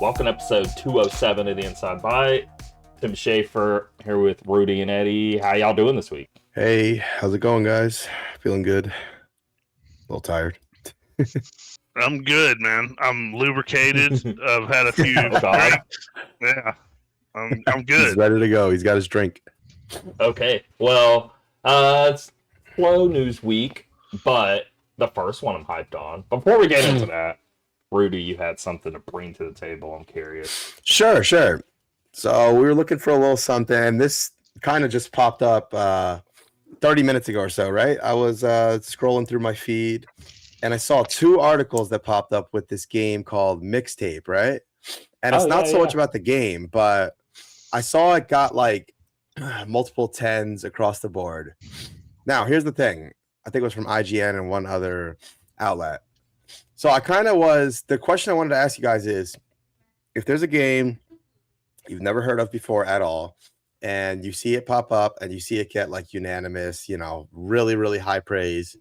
Welcome to episode 207 of the Inside Bite. Tim Schaefer here with Rudy and Eddie. How y'all doing this week? Hey, how's it going, guys? Feeling good. A little tired. I'm good, man. I'm lubricated. I've had a few Oh, God. drinks. Yeah, I'm He's good. ready to go. He's got his drink. Okay, well, it's slow news week, but the first one I'm hyped on. Before we get into that, Rudy, you had something to bring to the table. I'm curious. Sure. So we were looking for a little something, and this kind of just popped up 30 minutes ago or so, right? I was scrolling through my feed, and I saw two articles that popped up with this game called Mixtape, right? And it's not so much about the game, but I saw it got like multiple 10s across the board. Now, here's the thing. I think it was from IGN and one other outlet. So the question I wanted to ask you guys is, if there's a game you've never heard of before at all, and you see it pop up and you see it get like unanimous, really, really high praise,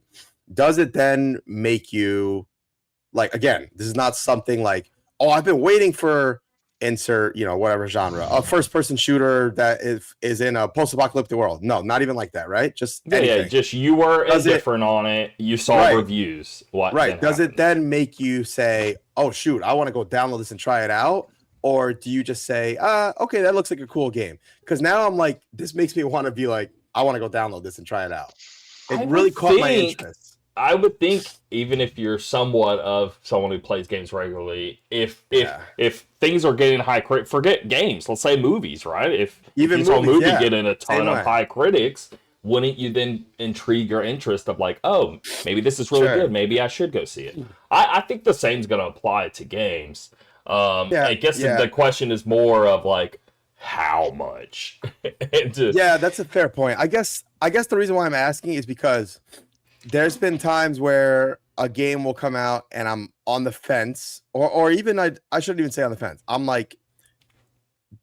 does it then make you like, again, this is not something like, oh, I've been waiting for insert, whatever genre, a first person shooter that is in a post-apocalyptic world. No, not even like that, right? Just anything. Just you were indifferent on it. You saw reviews. Does it then make you say, oh shoot, I want to go download this and try it out? Or do you just say, okay, that looks like a cool game? Because now I'm like, this makes me want to be like, I want to go download this and try it out. It really caught my interest. I would think, even if you're somewhat of someone who plays games regularly, if things are getting high forget games, let's say movies, right? If you saw a movie getting a ton of high critics, wouldn't you then intrigue your interest of like, oh, maybe this is really good, maybe I should go see it? I think the same's going to apply to games. I guess the question is more of like, how much? Yeah, that's a fair point. I guess the reason why I'm asking is because there's been times where a game will come out and I'm on the fence, or even I shouldn't even say on the fence. I'm like,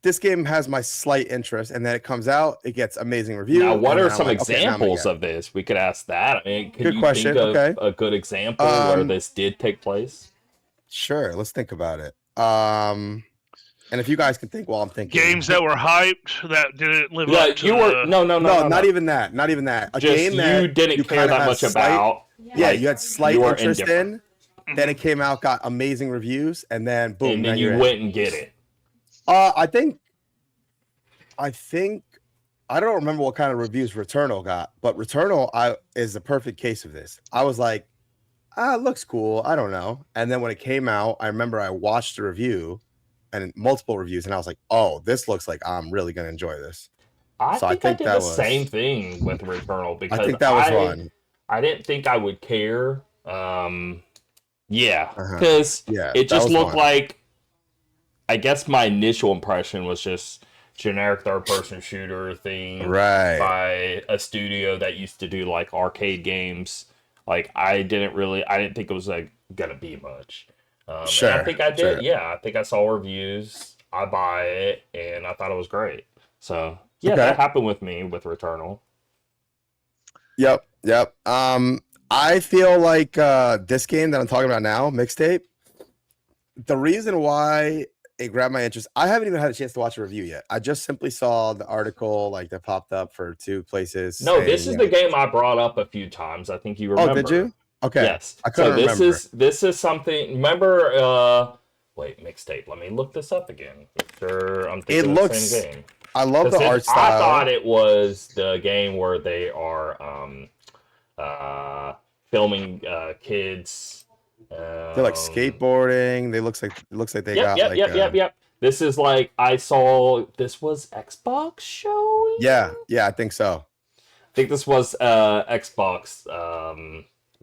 this game has my slight interest, and then it comes out, it gets amazing reviews. Now, what are some examples of this? We could ask that. I mean, can you think of a good example where this did take place? Sure, let's think about it. And if you guys can think while I'm thinking. Games that were hyped that didn't live up to No, not even that. Not even that. A game that you didn't care that much about. Yeah, you had slight interest in. Then it came out, got amazing reviews, and then boom. And then you went and get it. I think I don't remember what kind of reviews Returnal got, but Returnal is the perfect case of this. I was like, it looks cool. I don't know. And then when it came out, I remember I watched the review and multiple reviews, and I was like, oh, this looks like I'm really going to enjoy this. I think I did the same thing with Returnal, because I think that was one. I didn't think I would care. Because it just looked like, I guess my initial impression was just generic third-person shooter thing by a studio that used to do like arcade games. Like, I didn't think it was like gonna be much. I think I did. Yeah, I think I saw reviews. I buy it, and I thought it was great. So that happened with me with Returnal. Yep. I feel like this game that I'm talking about now, Mixtape, the reason why it grabbed my interest, I haven't even had a chance to watch a review yet. I just simply saw the article like that popped up for two places. No, this is the game I brought up a few times. I think you remember. Oh, did you? Okay. Yes. So this is something. Remember? Wait, Mixtape. Let me look this up again. Sure, I'm thinking the same game. I love the art style. I thought it was the game where they are filming kids. They're like skateboarding. It looks like they got Yep. This is like, I saw this was Xbox showing. Yeah, I think so. I think this was Xbox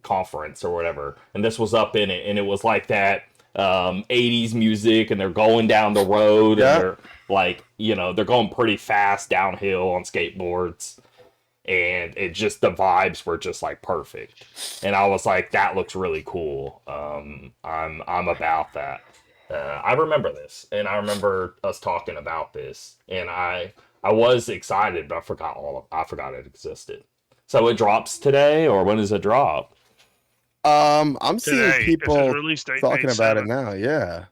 conference or whatever, and this was up in it, and it was like that 80s music, and they're going down the road, and they're like, they're going pretty fast downhill on skateboards, and it just, the vibes were just like perfect, and I was like, that looks really cool. I'm about that. I remember this, and I remember us talking about this, and I was excited, but I forgot it existed. So it drops today, or when does it drop? I'm seeing people talking about it now. Yeah.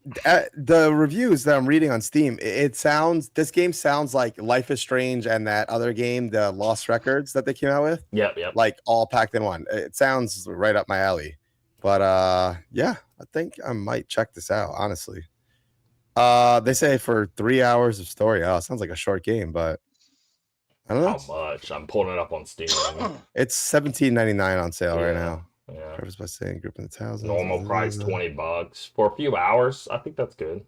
the reviews that I'm reading on Steam, this game sounds like Life is Strange and that other game, the Lost Records that they came out with. Yep. Like all packed in one. It sounds right up my alley. But yeah, I think I might check this out, honestly. They say for 3 hours of story. Oh, it sounds like a short game, but I don't know. How much? I'm pulling it up on Steam. It's $17.99 on sale right now. Yeah. Preface by saying group in the thousands. Normal price $20 for a few hours. I think that's good.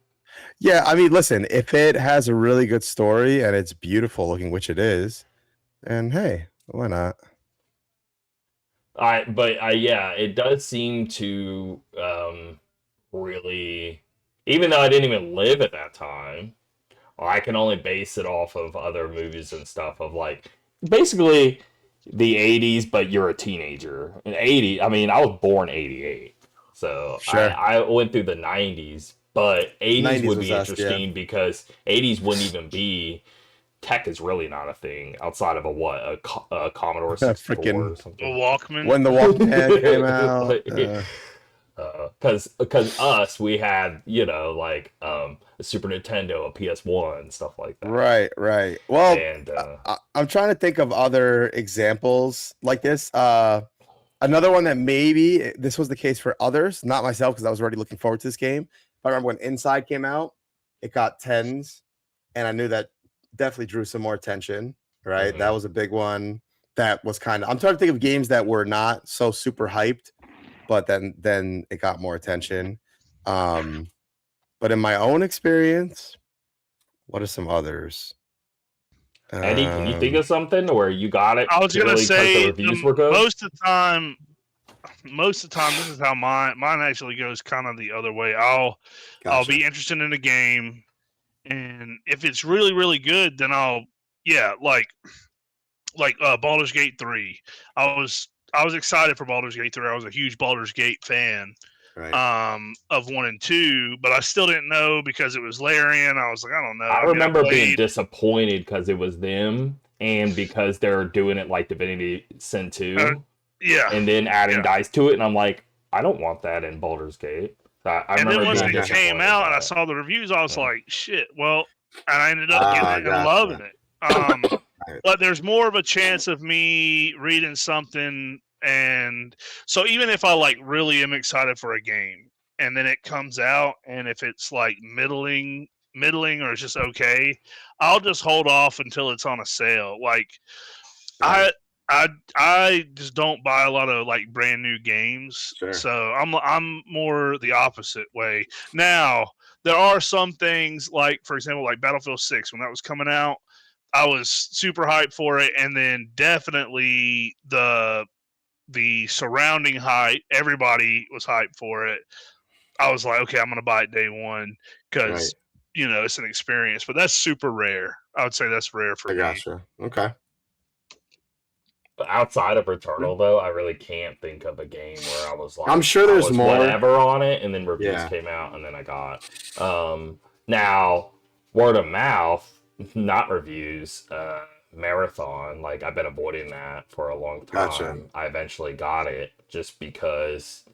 Yeah, I mean, listen, if it has a really good story and it's beautiful looking, which it is, and hey, why not? Yeah, it does seem to really, even though I didn't even live at that time, I can only base it off of other movies and stuff of like basically the 80s, but you're a teenager. In 80, I mean, I was born 88. So Sure. I went through the 90s, but 80s would be interesting because 80s wouldn't even be tech is really not a thing outside of a Commodore 64 or something. A Walkman. When the Walkman came out. Because we had, like a Super Nintendo, a PS1, stuff like that. Right. Well, and I'm trying to think of other examples like this. Another one that maybe this was the case for others, not myself, because I was already looking forward to this game. I remember when Inside came out, it got 10s, and I knew that definitely drew some more attention, right? Mhm. That was a big one. That was I'm trying to think of games that were not so super hyped, but then it got more attention. But in my own experience, what are some others? Eddie, can you think of something where you got it? I was gonna say the reviews were good? most of the time, this is how mine actually goes kind of the other way. I'll be interested in a game, and if it's really really good, then like Baldur's Gate 3. I was excited for Baldur's Gate 3. I was a huge Baldur's Gate fan. Right. Of 1 and 2, but I still didn't know because it was Larian. I was like, I don't know. I remember being disappointed because it was them and because they're doing it like Divinity Sin 2. Yeah. And then adding dice to it, and I'm like, I don't want that in Baldur's Gate. And then once it came out and I saw the reviews, I was like, shit. Well, and I ended up getting it and loving it. But there's more of a chance of me reading something. And so even if I like really am excited for a game and then it comes out and if it's like middling or it's just okay, I'll just hold off until it's on a sale. Like I just don't buy a lot of like brand new games. Sure. So I'm more the opposite way. Now, there are some things like, for example, like Battlefield 6 when that was coming out, I was super hyped for it, and then definitely the surrounding hype, everybody was hyped for it. I was like, okay, I'm going to buy it day one because, it's an experience. But that's super rare. I would say that's rare for me. Gotcha. Okay. But outside of Returnal, though, I really can't think of a game where I was like, I'm sure there's more. Whatever on it, and then reviews came out, and then I got. Now, word of mouth, not reviews, Marathon, like I've been avoiding that for a long time. Gotcha. I eventually got it just because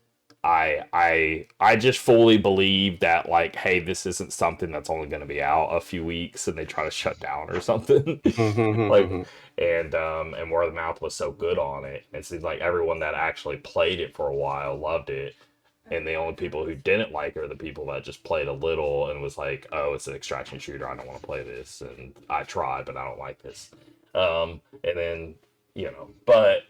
I just fully believe that, like, hey, this isn't something that's only going to be out a few weeks and they try to shut down or something. And word of mouth was so good on it. It seems like everyone that actually played it for a while loved it. And the only people who didn't like it are the people that just played a little and was like, oh, it's an extraction shooter, I don't want to play this. And I tried, but I don't like this. And then, but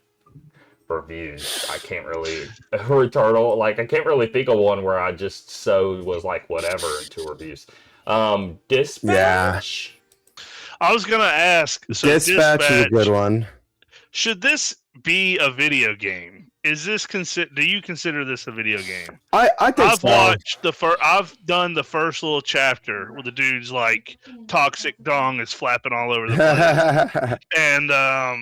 reviews, I can't really Returnal, like I can't really think of one where I just was like whatever into reviews. Dispatch. I was gonna ask, so Dispatch is a good one. Should this be a video game? Is this do you consider this a video game? I think I've done the first little chapter where the dude's like toxic dong is flapping all over the place. And I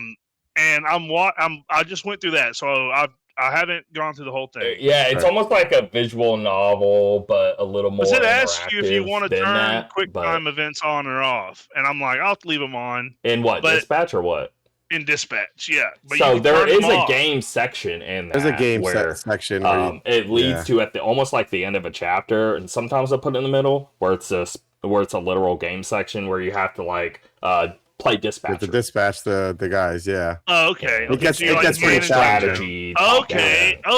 just went through that, so I haven't gone through the whole thing. Yeah, it's almost like a visual novel, but a little more. Does it ask you if you want to turn quick time events on or off? And I'm like, I'll leave them on. In what, Dispatch or what? In Dispatch, yeah. But so you can there turn them is a off. game section in that There's a game where section where it leads to at the almost like the end of a chapter, and sometimes I put it in the middle where it's a literal game section where you have to like play you have dispatcher. to dispatch the guys. Yeah. Oh, okay. Yeah. Okay. gets- So you're it like gets pretty managing strategy. them. top Okay. down.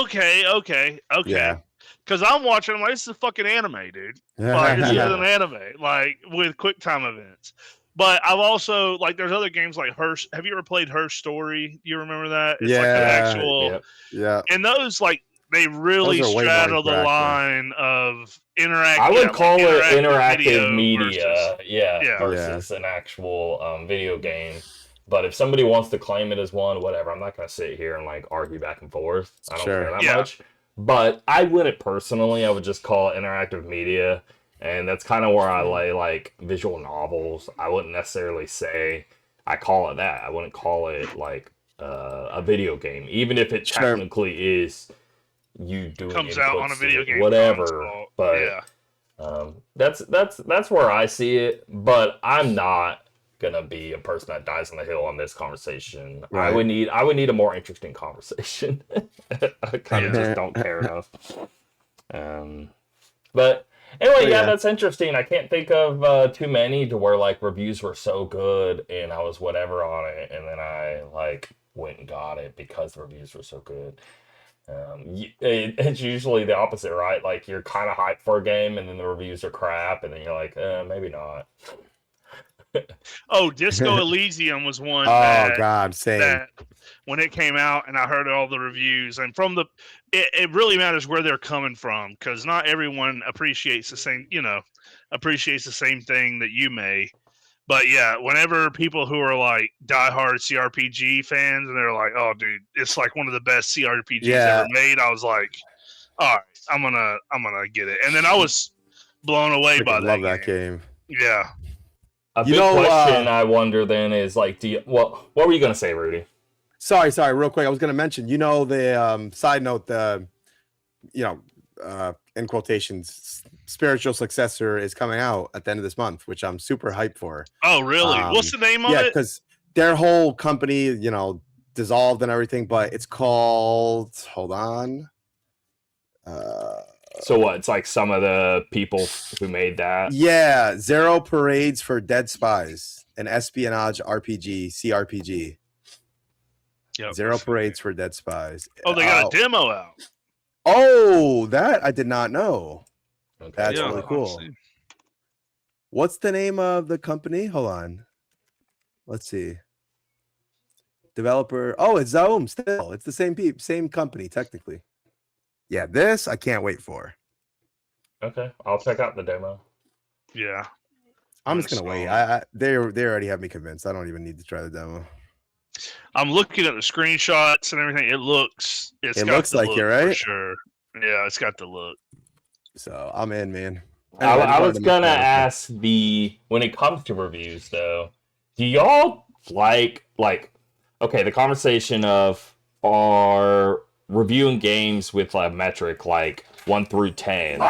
Okay. Yeah. Because I'm watching, I'm like, this is a fucking anime, dude. Like, this is Yeah. an anime, like with quick time events. But I've also like, there's other games like Her. Have you ever played Her Story? You remember that? It's like an Yeah. actual. Yep. Yeah. And those like they really Those are way more straddle the interactive. line of interactive. I would call it interactive video media, Yeah. versus an actual video game. But if somebody wants to claim it as one, whatever, I'm not going to sit here and like argue back and forth. I don't Sure. care that Yeah. much. But I wouldn't personally. I would just call it interactive media, and that's kind of where I lay like visual novels. I wouldn't necessarily say I call it that. I wouldn't call it like a video game, even if it Sure. technically is. You doing Comes out on a inputs to video it, game whatever. console. But yeah. that's where I see it. But I'm not gonna be a person that dies on the hill on this conversation. Right. I would need a more interesting conversation. I kind of just don't care enough. But anyway, yeah, that's interesting. I can't think of too many to where like reviews were so good and I was whatever on it, and then I like went and got it because the reviews were so good. It's usually the opposite, right? Like you're kind of hyped for a game, and then the reviews are crap, and then you're like, maybe not. Oh, Disco Elysium was one. Oh God, same. That when it came out, and I heard all the reviews, and from it really matters where they're coming from, because not everyone appreciates the same thing that you may. But yeah, whenever people who are like diehard CRPG fans and they're like, "Oh, dude, it's like one of the best CRPGs ever made," I was like, "All right, I'm gonna get it." And then I was blown away by that. Love that game. Yeah. A big question I wonder then is like, what were you gonna say, Rudy? Sorry, real quick. I was gonna mention, the side note, in quotations, spiritual successor is coming out at the end of this month, which I'm super hyped for. Oh, really? What's the name of it? Yeah, because their whole company, dissolved and everything, but it's called. Hold on. So what? It's like some of the people who made that. Yeah, Zero Parades for Dead Spies, an espionage RPG, CRPG. Yep, Zero Parades for Dead Spies. Oh, they got a demo out. Oh, that I did not know. Okay. That's really cool. What's the name of the company? Hold on. Let's see. Developer. Oh, it's Zaum still. It's the same company, technically. Yeah, this I can't wait for. Okay, I'll check out the demo. Yeah. I'm just gonna wait. They already have me convinced. I don't even need to try the demo. I'm looking at the screenshots and everything. It looks like you're right. For sure. Yeah, it's got the look. So I'm in, man. Anyway, I was gonna ask when it comes to reviews though, do y'all like okay, the conversation of are reviewing games with a metric like 1 through 10.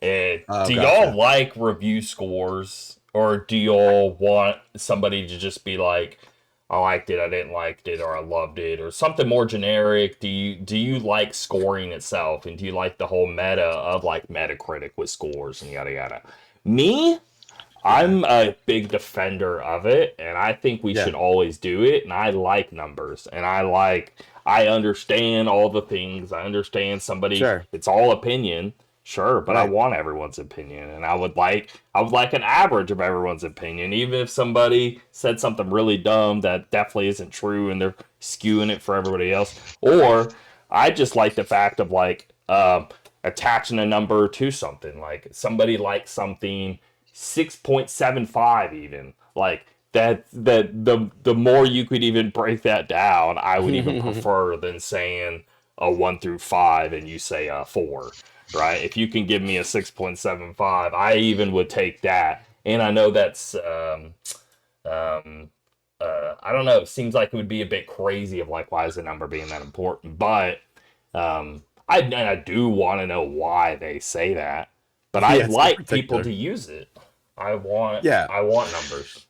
Do y'all like review scores, or do y'all want somebody to just be like, I liked it, I didn't like it, or I loved it, or something more generic? Do you like scoring itself, and do you like the whole meta of like Metacritic with scores and yada yada? Me, I'm a big defender of it, and I think we should always do it. And I like numbers, and I understand all the things. I understand somebody. Sure. It's all opinion. Sure, but I want everyone's opinion, and I would like an average of everyone's opinion, even if somebody said something really dumb that definitely isn't true, and they're skewing it for everybody else. Or I just like the fact of like attaching a number to something, like somebody likes something 6.75, even like that. The more you could even break that down, I would even prefer than saying a 1 through 5 and you say a 4. Right? If you can give me a 6.75, I even would take that. And I know that's, I don't know. It seems like it would be a bit crazy of like, why is the number being that important? But I do want to know why they say that. But I'd like people to use it. I want numbers.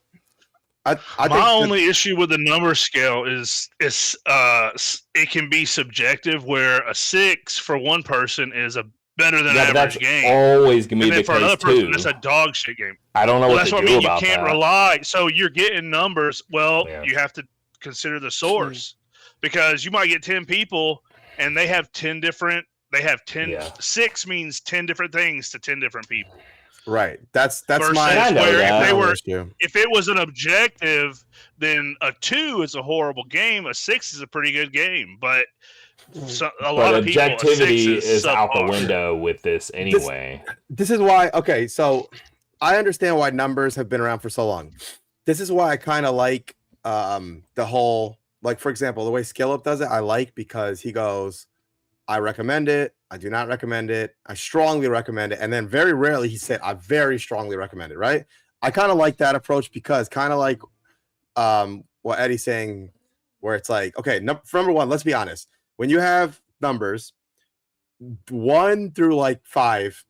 I My think only issue with the number scale is it can be subjective, where a 6 for one person is a better than Yeah, but average that's game, always gonna be and then the for case another person too. that's a dog shit game. I don't know Well, what that's to what I do mean. You about can't that. rely. So you're getting numbers. Well, Yeah. you have to consider the source, because you might get 10 people and they have 10 different. They have 10. Yeah. 6 means 10 different things to 10 different people. right. That's Versus my I know where that. if they were, issue. if it was an objective, then a 2 is a horrible game. A 6 is a pretty good game, but a lot of people, a 6 objectivity is out the subpar. window with this anyway. This is why. Okay, so I understand why numbers have been around for so long. This is why I kind of like the whole, like, for example, the way Skill Up does it. I like, because he goes, I recommend it. I do not recommend it. I strongly recommend it. And then very rarely he said, I very strongly recommend it. Right. I kind of like that approach, because kind of like what Eddie's saying, where it's like, okay, number one, let's be honest. When you have numbers 1 through like 5,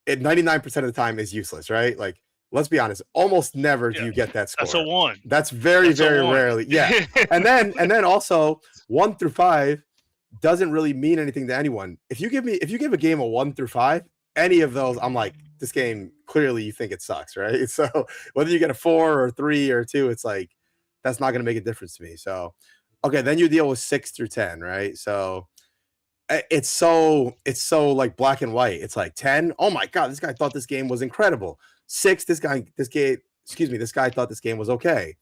it 99% of the time is useless, right? Like, let's be honest, almost never do you get that score. That's a 1. That's very rarely. Yeah. and then also 1 through 5 doesn't really mean anything to anyone. If you give a game a 1 through 5, any of those, I'm like, this game, clearly you think it sucks, right? So whether you get a 4 or 3 or 2, it's like, that's not going to make a difference to me. So, okay, then you deal with 6 through 10, right? So it's so like black and white. It's like 10, oh my god, this guy thought this game was incredible. 6, this guy thought this game was okay.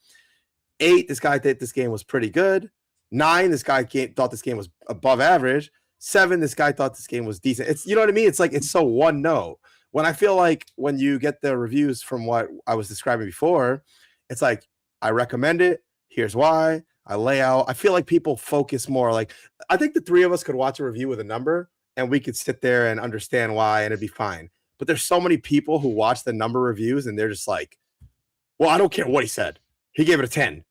8, this guy thought this game was pretty good. 9, this guy thought this game was above average. 7, this guy thought this game was decent. It's, you know what I mean? It's like, it's so one note. When I feel like when you get the reviews from what I was describing before, it's like, I recommend it. Here's why. I lay out. I feel like people focus more. Like, I think the three of us could watch a review with a number and we could sit there and understand why, and it'd be fine. But there's so many people who watch the number reviews and they're just like, well, I don't care what he said. He gave it a 10.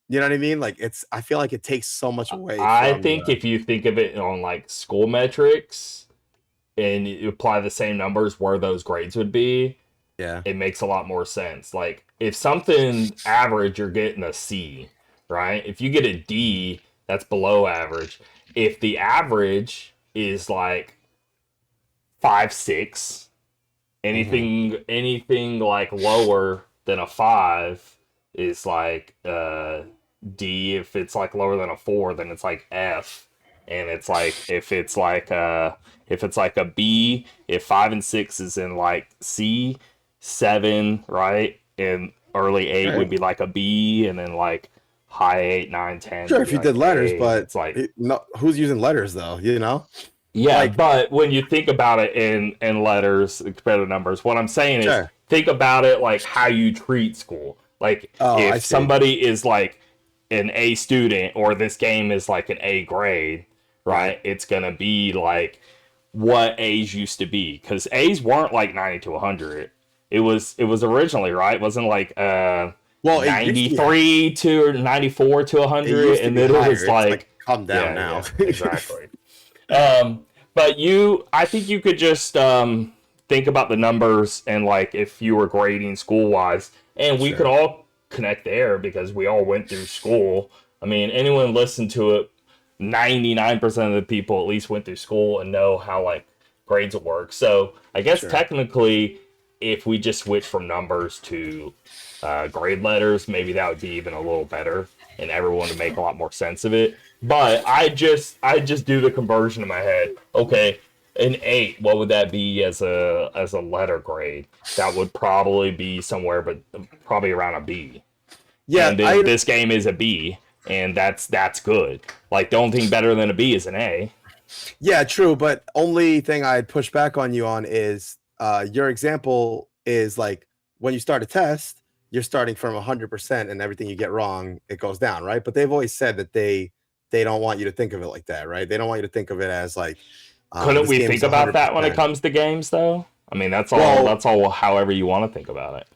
You know what I mean? Like, I feel like it takes so much away. I think if you think of it on like school metrics and you apply the same numbers where those grades would be, yeah, it makes a lot more sense. Like, if something average, you're getting a C, right? If you get a D, that's below average. If the average is like 5, 6, anything like lower than a 5 is like D. If it's like lower than a 4, then it's like F. And it's like if it's like a B, if 5 and 6 is in like C, 7, right? And early 8 would be like a B, and then like high 8, 9, 10. Sure, if you like did letters, A. but It's like, who's using letters though? You know? yeah, like, but when you think about it in letters compared to numbers, what I'm saying is think about it like how you treat school. Like, if somebody is like an A student, or this game is like an A grade, right? It's gonna be like what A's used to be, because A's weren't like 90 to 100. It was originally, right? It wasn't like 93 to 94 to 100, and then it was like come down now. Yeah, exactly. But I think you could just think about the numbers, and like if you were grading school wise, and we could all connect there because we all went through school. I mean, anyone listen to it, 99% of the people at least went through school and know how like grades work. So I guess technically, if we just switch from numbers to grade letters, maybe that would be even a little better, and everyone would make a lot more sense of it. But I just do the conversion in my head. Okay, an 8, what would that be as a letter grade? That would probably be somewhere, but probably around a B. Yeah, and then this game is a B, and that's good. Like, the only thing better than a B is an A. Yeah, true. But only thing I'd push back on you on is your example is like when you start a test, you're starting from 100%, and everything you get wrong, it goes down, right? But they've always said that they don't want you to think of it like that, right? They don't want you to think of it as like. Couldn't we think about that when it comes to games, though? I mean, that's all. That's all. However you want to think about it.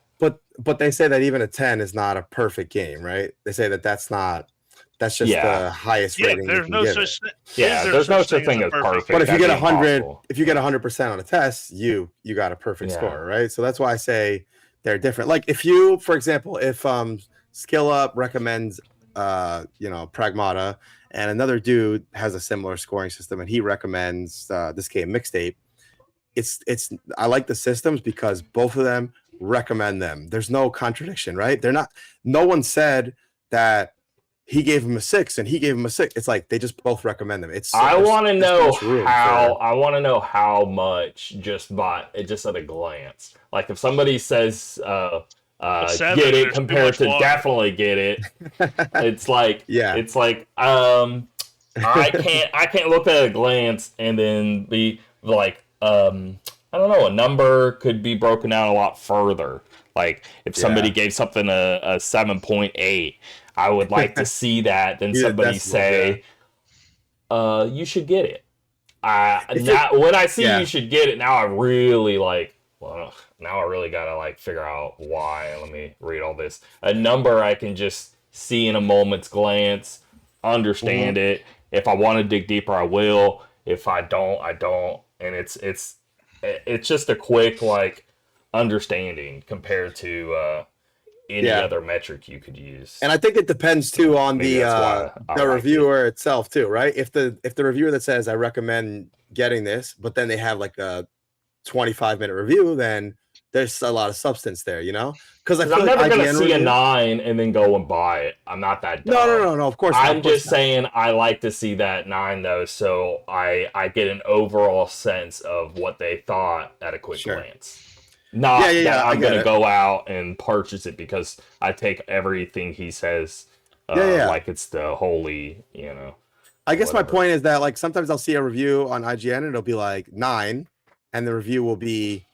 But they say that even a 10 is not a perfect game, right? They say that that's just the highest rating. There's no such thing. There's no such thing as perfect. But if you get 100, if you get 100% on a test, you got a perfect score, right? So that's why I say they're different. Like, if you, for example, if Skill Up recommends Pragmata, and another dude has a similar scoring system, and he recommends this game Mixtape. It's I like the systems because both of them recommend them. There's no contradiction, right? They're not. No one said that he gave him a 6 and he gave him a 6. It's like they just both recommend them. I want to know how. I want to know how much just at a glance. Like if somebody says get it compared to definitely get it, it's like it's like I can't look at a glance and then be like I don't know, a number could be broken down a lot further. Like if somebody gave something a 7.8, I would like to see that. Then somebody say, you should get it. When I see you should get it, now I really now I really gotta figure out why. Let me read all this. A number I can just see in a moment's glance, understand it. If I want to dig deeper, I will. If I don't, I don't. And it's just a quick understanding compared to any other metric you could use. And I think it depends too on the reviewer itself too, right? If the reviewer that says I recommend getting this, but then they have a 25-minute review, then there's a lot of substance there, because I'm never gonna see a 9 and then go and buy it. I'm not that dumb. No, of course I'm just saying I like to see that 9 though, so I get an overall sense of what they thought at a quick glance. Not that I'm gonna go out and purchase it because I take everything he says like it's the holy, I guess my point is that sometimes I'll see a review on IGN and it'll be 9, and the review will be,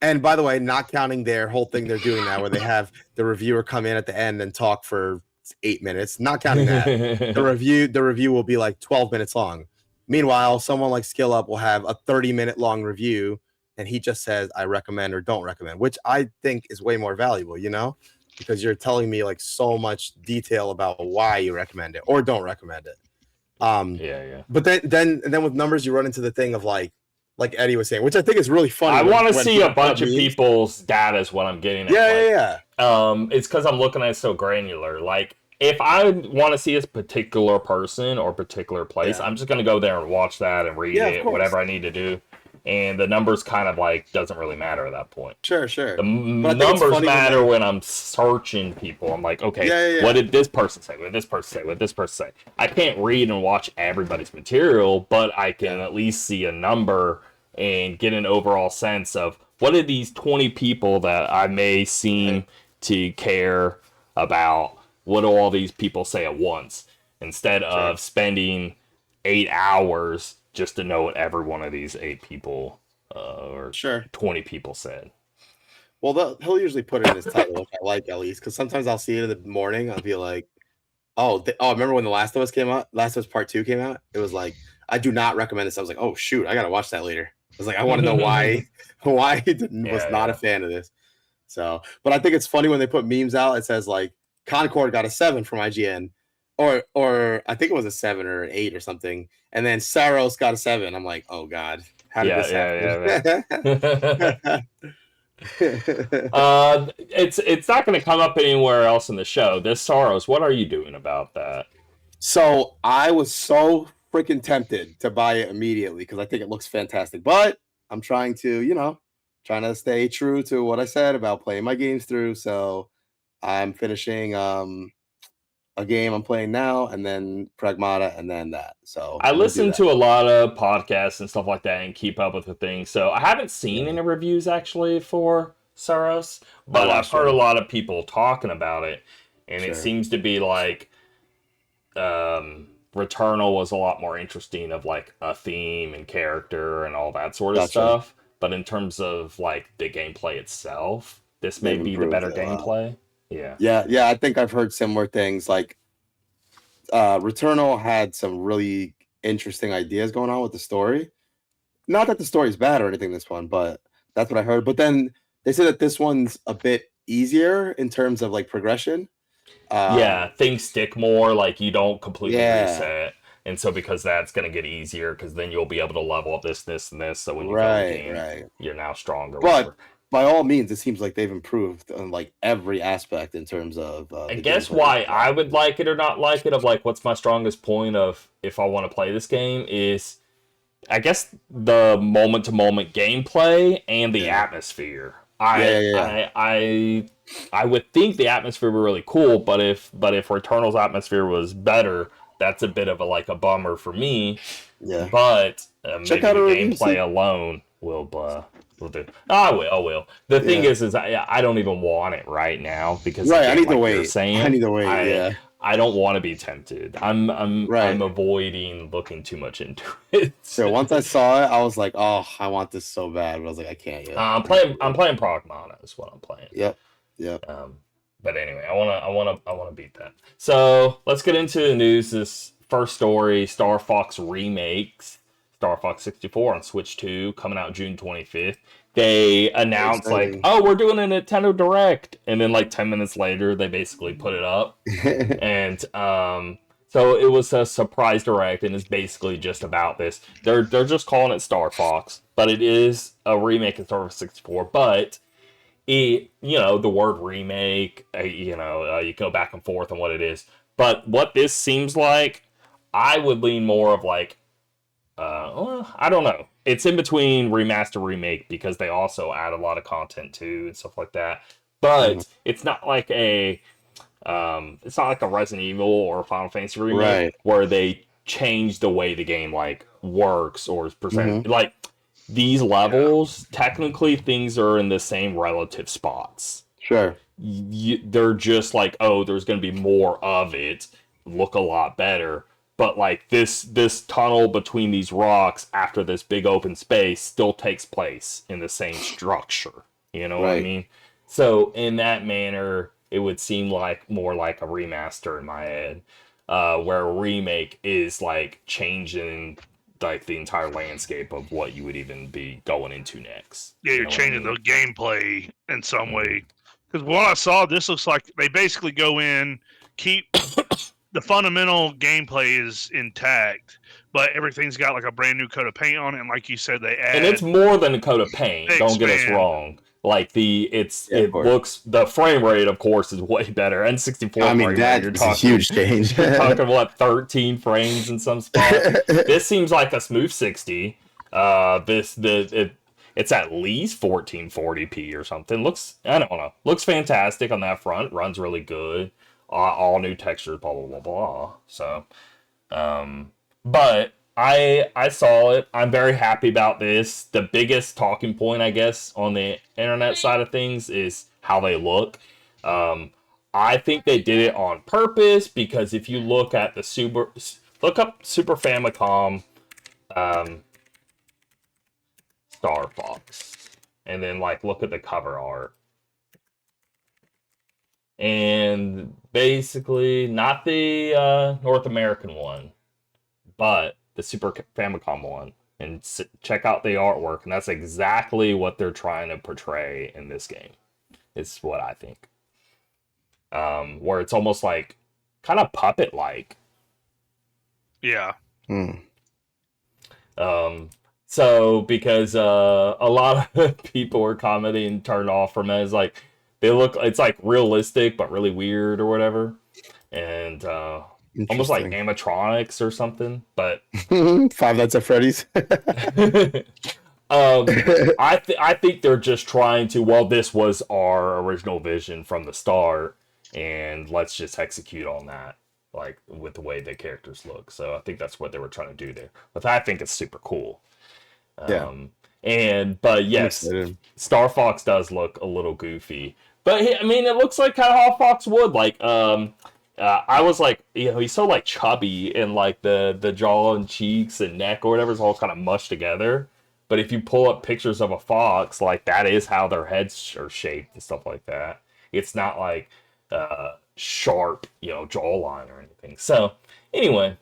and by the way, not counting their whole thing they're doing now where they have the reviewer come in at the end and talk for 8 minutes, not counting that. the review will be 12 minutes long. Meanwhile, someone like Skill Up will have a 30-minute long review and he just says I recommend or don't recommend, which I think is way more valuable, because you're telling me so much detail about why you recommend it or don't recommend it. But then with numbers you run into the thing of like Eddie was saying, which I think is really funny. I want to see a bunch of people's data is what I'm getting at. It's because I'm looking at it so granular. If I want to see a particular person or particular place, I'm just going to go there and watch that and read it, whatever I need to do. And the numbers kind of doesn't really matter at that point. Sure. The numbers matter when I'm searching people. I'm like, okay, what did this person say? What did this person say? What did this person say? I can't read and watch everybody's material, but I can at least see a number and get an overall sense of what did these 20 people that I may seem to care about, what do all these people say at once? Instead of spending 8 hours just to know what every one of these 8 people or 20 people said. Well, he'll usually put it in his title, which I like at least, because sometimes I'll see it in the morning. I'll be like, remember when The Last of Us came out? Last of Us Part 2 came out? It was I do not recommend this. I was like, oh, shoot, I got to watch that later. I was like, I want to know why he was not a fan of this. So, but I think it's funny when they put memes out. It says Concord got a 7 from IGN. Or I think it was a 7 or an 8 or something, and then Saros got a 7. I'm like, oh god, how did this happen? It's not going to come up anywhere else in the show. This Saros, what are you doing about that? So I was so freaking tempted to buy it immediately because I think it looks fantastic, but I'm trying to stay true to what I said about playing my games through. So I'm finishing a game I'm playing now, and then Pragmata, and then that. So I listen to a lot of podcasts and stuff like that and keep up with the things. So I haven't seen any reviews actually for Saros, but I've heard a lot of people talking about it, and it seems to be Returnal was a lot more interesting of a theme and character and all that sort of stuff. But in terms of the gameplay itself, this may be the better gameplay. Yeah. I think I've heard similar things. Returnal had some really interesting ideas going on with the story. Not that the story's bad or anything, this one, but that's what I heard. But then they said that this one's a bit easier in terms of progression. Things stick more. You don't completely reset. And so because that's going to get easier, because then you'll be able to level up this, and this. So when you go in the game, you're now stronger. But by all means, it seems like they've improved on like every aspect in terms of I the guess gameplay. why I would like it or not like it, of like what's my strongest point of if I want to play this game, is I guess the moment to moment gameplay and the Yeah. atmosphere. Yeah, yeah, yeah. I would think the atmosphere would be really cool, but if Returnal's atmosphere was better, that's a bit of a bummer for me. Yeah. But Check maybe out the our review. gameplay alone will do. I will. The thing Yeah. is I don't even want it right now because Right, I again, need to like you're wait. saying, I need to wait. Yeah. I don't want to be tempted. I'm Right. avoiding looking too much into it. So once I saw it, I was like, "Oh, I want this so bad," but I was like, "I can't yet." I'm playing Pragmata is what I'm playing. Yep. Yep. But anyway, I wanna beat that. So let's get into the news. This first story: Star Fox remakes. Star Fox 64 on Switch 2 coming out June 25th. They announced like, exciting. oh, we're doing a Nintendo Direct, and then like 10 minutes later, they basically put it up. And so it was a surprise direct, and it's basically just about this. They're just calling it Star Fox, but it is a remake of Star Fox 64. But the word remake, you go back and forth on what it is. But what this seems like, I would lean more of like, well, I don't know. It's in between remaster remake because they also add a lot of content too and stuff like that. But it's not like a Resident Evil or a Final Fantasy remake Right. where they change the way the game like works or is presented. Like these levels, technically things are in the same relative spots. Sure. They're just like, oh, there's going to be more of it, look a lot better. But like this tunnel between these rocks after this big open space still takes place in the same structure. You know what I mean? So in that manner, it would seem like more like a remaster in my head, where a remake is like changing like the entire landscape of what you would even be going into next. Yeah, you're changing the gameplay in some way. Because what I saw, this looks like they basically go in, keep the fundamental gameplay is intact, but everything's got like a brand new coat of paint on it, and like you said, they add. And it's more than a coat of paint. Don't get us wrong. Like it looks, the frame rate, of course, is way better. N64. I mean, that's a huge change. You're talking what 13 frames in some spots. This seems like a smooth 60. It's at least 1440p or something. I don't know. Looks fantastic on that front. Runs really good. All new textures. Blah blah blah blah. So, but I saw it. I'm very happy about this. The biggest talking point, I guess, on the internet side of things is how they look. I think they did it on purpose because if you look at look up Super Famicom Star Fox, and then like look at the cover art. And basically, not the North American one, but the Super Famicom one. And check out the artwork, and that's exactly what they're trying to portray in this game. It's what I think. Where it's almost like kind of puppet-like. Yeah. So because a lot of people were commenting and turned off from it, it's like it's like realistic but really weird or whatever, and almost like animatronics or something. But Five Nights at Freddy's. I think they're just trying to. Well, this was our original vision from the start, and let's just execute on that, like with the way the characters look. So I think that's what they were trying to do there. But I think it's super cool. But yes, Star Fox does look a little goofy, but I mean, it looks like kind of how Fox would. Like, I was like, he's so like chubby, and like the jaw and cheeks and neck or whatever is all kind of mushed together. But if you pull up pictures of a fox, like that is how their heads are shaped and stuff like that. It's not like sharp, jawline or anything. So anyway.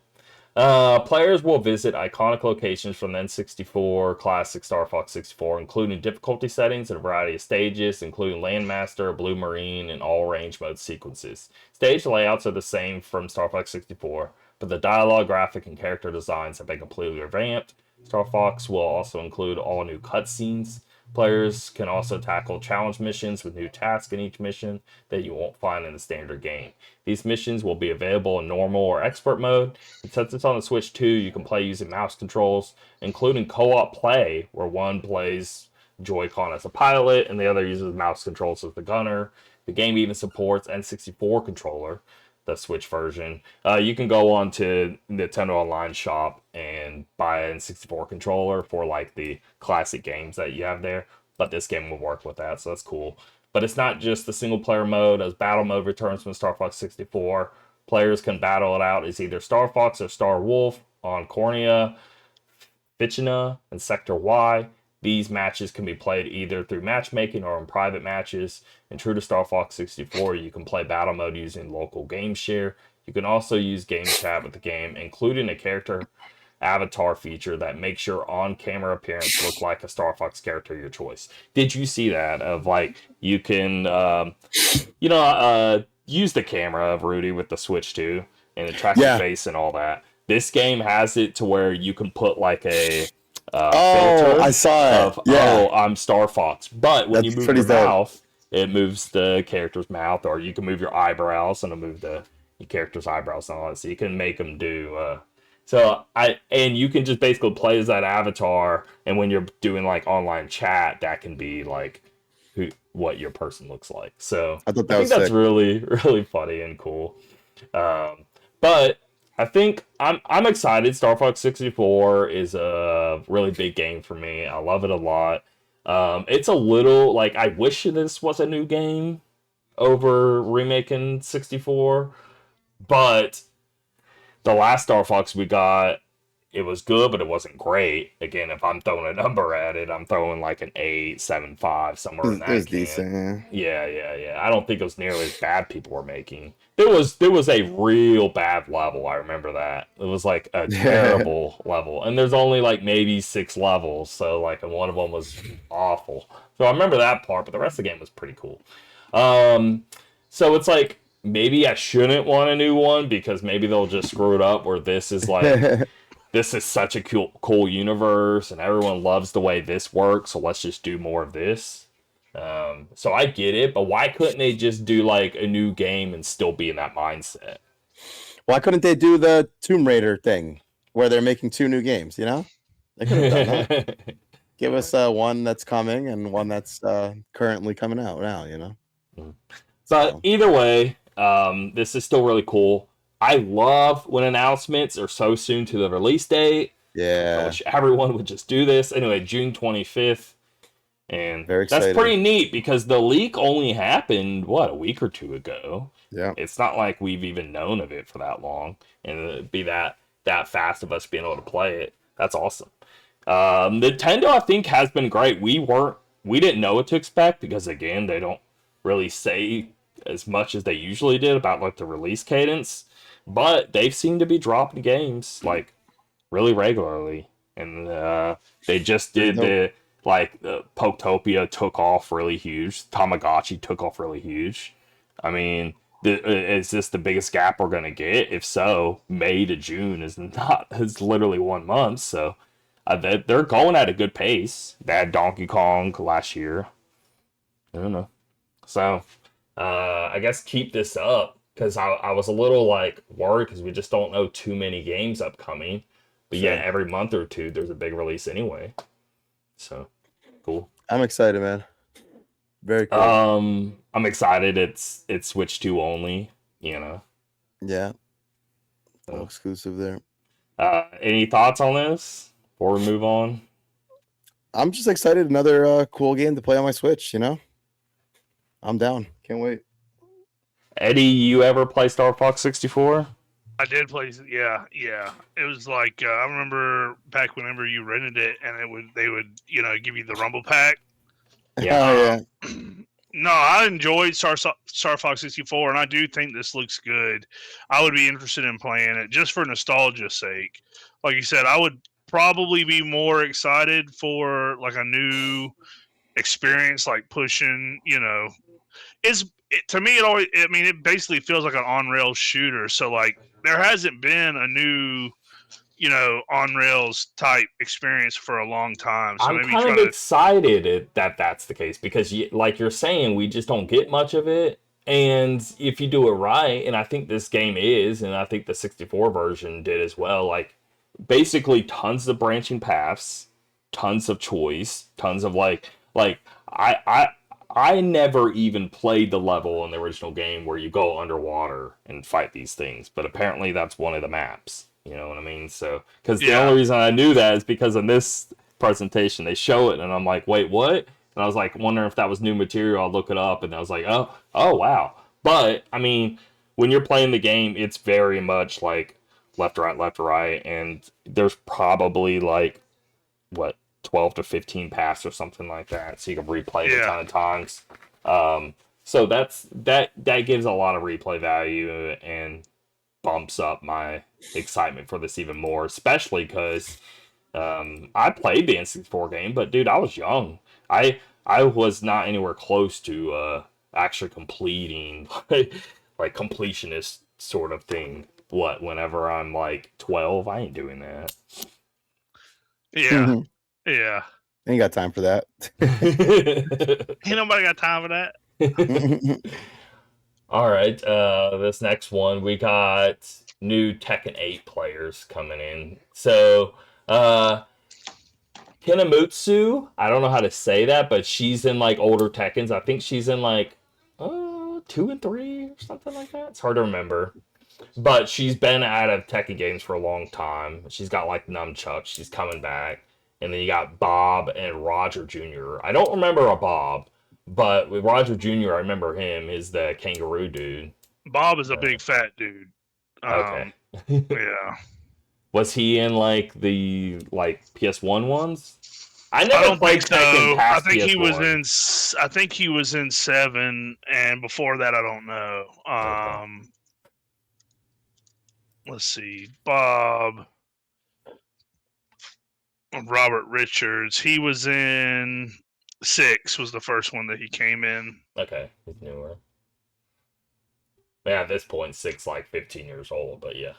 Players will visit iconic locations from the N64 classic Star Fox 64, including difficulty settings and a variety of stages, including Landmaster, Blue Marine, and all range mode sequences. Stage layouts are the same from Star Fox 64, but the dialogue, graphic, and character designs have been completely revamped. Star Fox will also include all new cutscenes. Players can also tackle challenge missions with new tasks in each mission that you won't find in the standard game. These missions will be available in normal or expert mode, and since it's on the Switch 2, you can play using mouse controls, including co-op play, where one plays Joy-Con as a pilot and the other uses mouse controls as the gunner. The game even supports N64 controller, the Switch version. You can go on to Nintendo Online Shop and buy an N64 controller for like the classic games that you have there. But this game will work with that, so that's cool. But it's not just the single player mode, as battle mode returns from Star Fox 64. Players can battle it out as either Star Fox or Star Wolf on Cornea, Fichina, and Sector Y. These matches can be played either through matchmaking or in private matches. And true to Star Fox 64, you can play battle mode using local game share. You can also use game chat with the game, including a character avatar feature that makes your on-camera appearance look like a Star Fox character of your choice. Did you see that? Of like, you can, use the camera of Rudy with the Switch 2 and track your face and all that. This game has it to where you can put like a filter. I saw it. I'm Star Fox. But when you move your mouth, it moves the character's mouth, or you can move your eyebrows and it'll move your character's eyebrows and all that. So you can make them do. And you can just basically play as that avatar, and when you're doing like online chat, that can be like what your person looks like. So I think that's really, really funny and cool. But I think I'm excited. Star Fox 64 is a really big game for me. I love it a lot. It's a little like, I wish this was a new game over remaking 64, but the last Star Fox we got, it was good, but it wasn't great. Again, if I'm throwing a number at it, I'm throwing like an 8, 7, 5, somewhere in that. It was decent, yeah. I don't think it was nearly as bad people were making. There was a real bad level. I remember that. It was like a terrible level, and there's only like maybe 6 levels, so like, and one of them was awful. So I remember that part, but the rest of the game was pretty cool. So it's like, maybe I shouldn't want a new one because maybe they'll just screw it up where this is like. This is such a cool universe, and everyone loves the way this works, so let's just do more of this. So I get it, but why couldn't they just do like a new game and still be in that mindset? Why couldn't they do the Tomb Raider thing where they're making 2 new games, you know? They could have done that. Give us one that's coming and one that's currently coming out now, you know? But either way, this is still really cool. I love when announcements are so soon to the release date. Yeah. I wish everyone would just do this. Anyway, June 25th. And that's pretty neat because the leak only happened, a week or 2 ago. Yeah. It's not like we've even known of it for that long. And it'd be that fast of us being able to play it. That's awesome. Nintendo, I think, has been great. We didn't know what to expect because, again, they don't really say as much as they usually did about like the release cadence. But they seem to be dropping games like really regularly, and they just did the Poketopia took off really huge. Tamagotchi took off really huge. I mean, is this the biggest gap we're gonna get? If so, May to June is literally 1 month. So they're going at a good pace. They had Donkey Kong last year. I don't know. So I guess keep this up. Because I was a little like worried because we just don't know too many games upcoming. But yeah, every month or 2 there's a big release anyway. So cool. I'm excited, man. Very cool. I'm excited. It's Switch 2 only, you know. Yeah. No exclusive there. Any thoughts on this before we move on? I'm just excited. Another cool game to play on my Switch, you know? I'm down. Can't wait. Eddie, you ever play Star Fox 64? I did play. Yeah. It was like I remember back whenever you rented it, and they would give you the Rumble Pack. Yeah. No, I enjoyed Star Fox 64, and I do think this looks good. I would be interested in playing it just for nostalgia's sake. Like you said, I would probably be more excited for like a new experience, like pushing. To me, it basically feels like an on-rail shooter. So, like, there hasn't been a new, on rails type experience for a long time. So I'm maybe kind try of to. excited that that's the case because, like you're saying, we just don't get much of it. And if you do it right, and I think this game is, and I think the 64 version did as well, like basically tons of branching paths, tons of choice, tons of like I I I never even played the level in the original game where you go underwater and fight these things, but apparently that's one of the maps. You know what I mean? So, because the only reason I knew that is because in this presentation they show it, and I'm like, wait, what? And I was like, wondering if that was new material. I'll look it up, and I was like, oh, wow. But I mean, when you're playing the game, it's very much like left, right, and there's probably like what 12 to 15 paths or something like that, so you can replay it a ton of times. So that gives a lot of replay value and bumps up my excitement for this even more, especially because I played the N64 game, but dude, I was young. I was not anywhere close to actually completing like completionist sort of thing. Whenever I'm like 12, I ain't doing that. Yeah. Yeah. Ain't got time for that. Ain't nobody got time for that. All right, this next one, we got new Tekken 8 players coming in. So, Kunimitsu, I don't know how to say that, but she's in like older Tekkens. I think she's in like 2 and 3 or something like that. It's hard to remember. But she's been out of Tekken games for a long time. She's got like nunchucks. She's coming back. And then you got Bob and Roger Jr. I don't remember a Bob, but with Roger Jr., I remember him is the kangaroo dude. Bob is a big fat dude. Okay. Yeah. Was he in like the PS1 ones? I I never don't played think Tekken so. I past think PS1. he was in. I think he was in 7, and before that, I don't know. Okay. Let's see, Bob, Robert Richards. He was in 6. Was the first one that he came in. Okay, he's newer. Yeah, at this point, 6 like 15 years old, but yeah.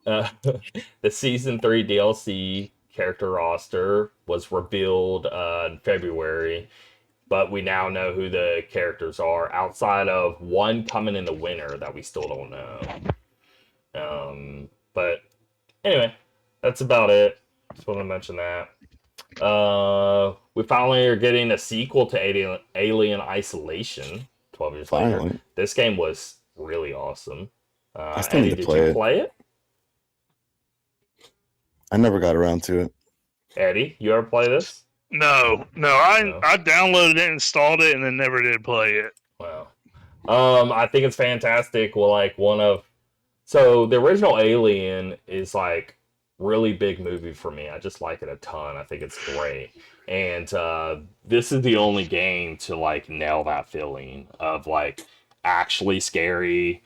The Season 3 DLC character roster was revealed in February, but we now know who the characters are outside of one coming in the winter that we still don't know. But anyway, that's about it. Just want to mention that. We finally are getting a sequel to Alien Isolation 12 years later. This game was really awesome. I still Eddie, need to did you play it? I never got around to it. Eddie, you ever play this? No. I downloaded it, installed it, and then never did play it. Wow. I think it's fantastic. Well, like so the original Alien is like really big movie for me. I just like it a ton. I think it's great. And this is the only game to like nail that feeling of like actually scary,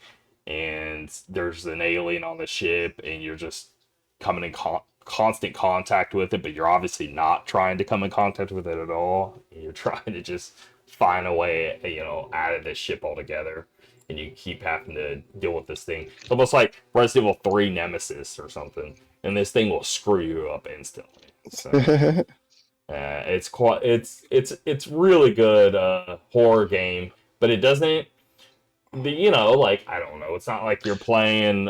and there's an alien on the ship, and you're just coming in constant contact with it, but you're obviously not trying to come in contact with it at all. You're trying to just find a way, out of this ship altogether, and you keep having to deal with this thing. It's almost like Resident Evil 3 Nemesis or something, and this thing will screw you up instantly. So it's really good horror game, but it doesn't. Like I don't know. It's not like you're playing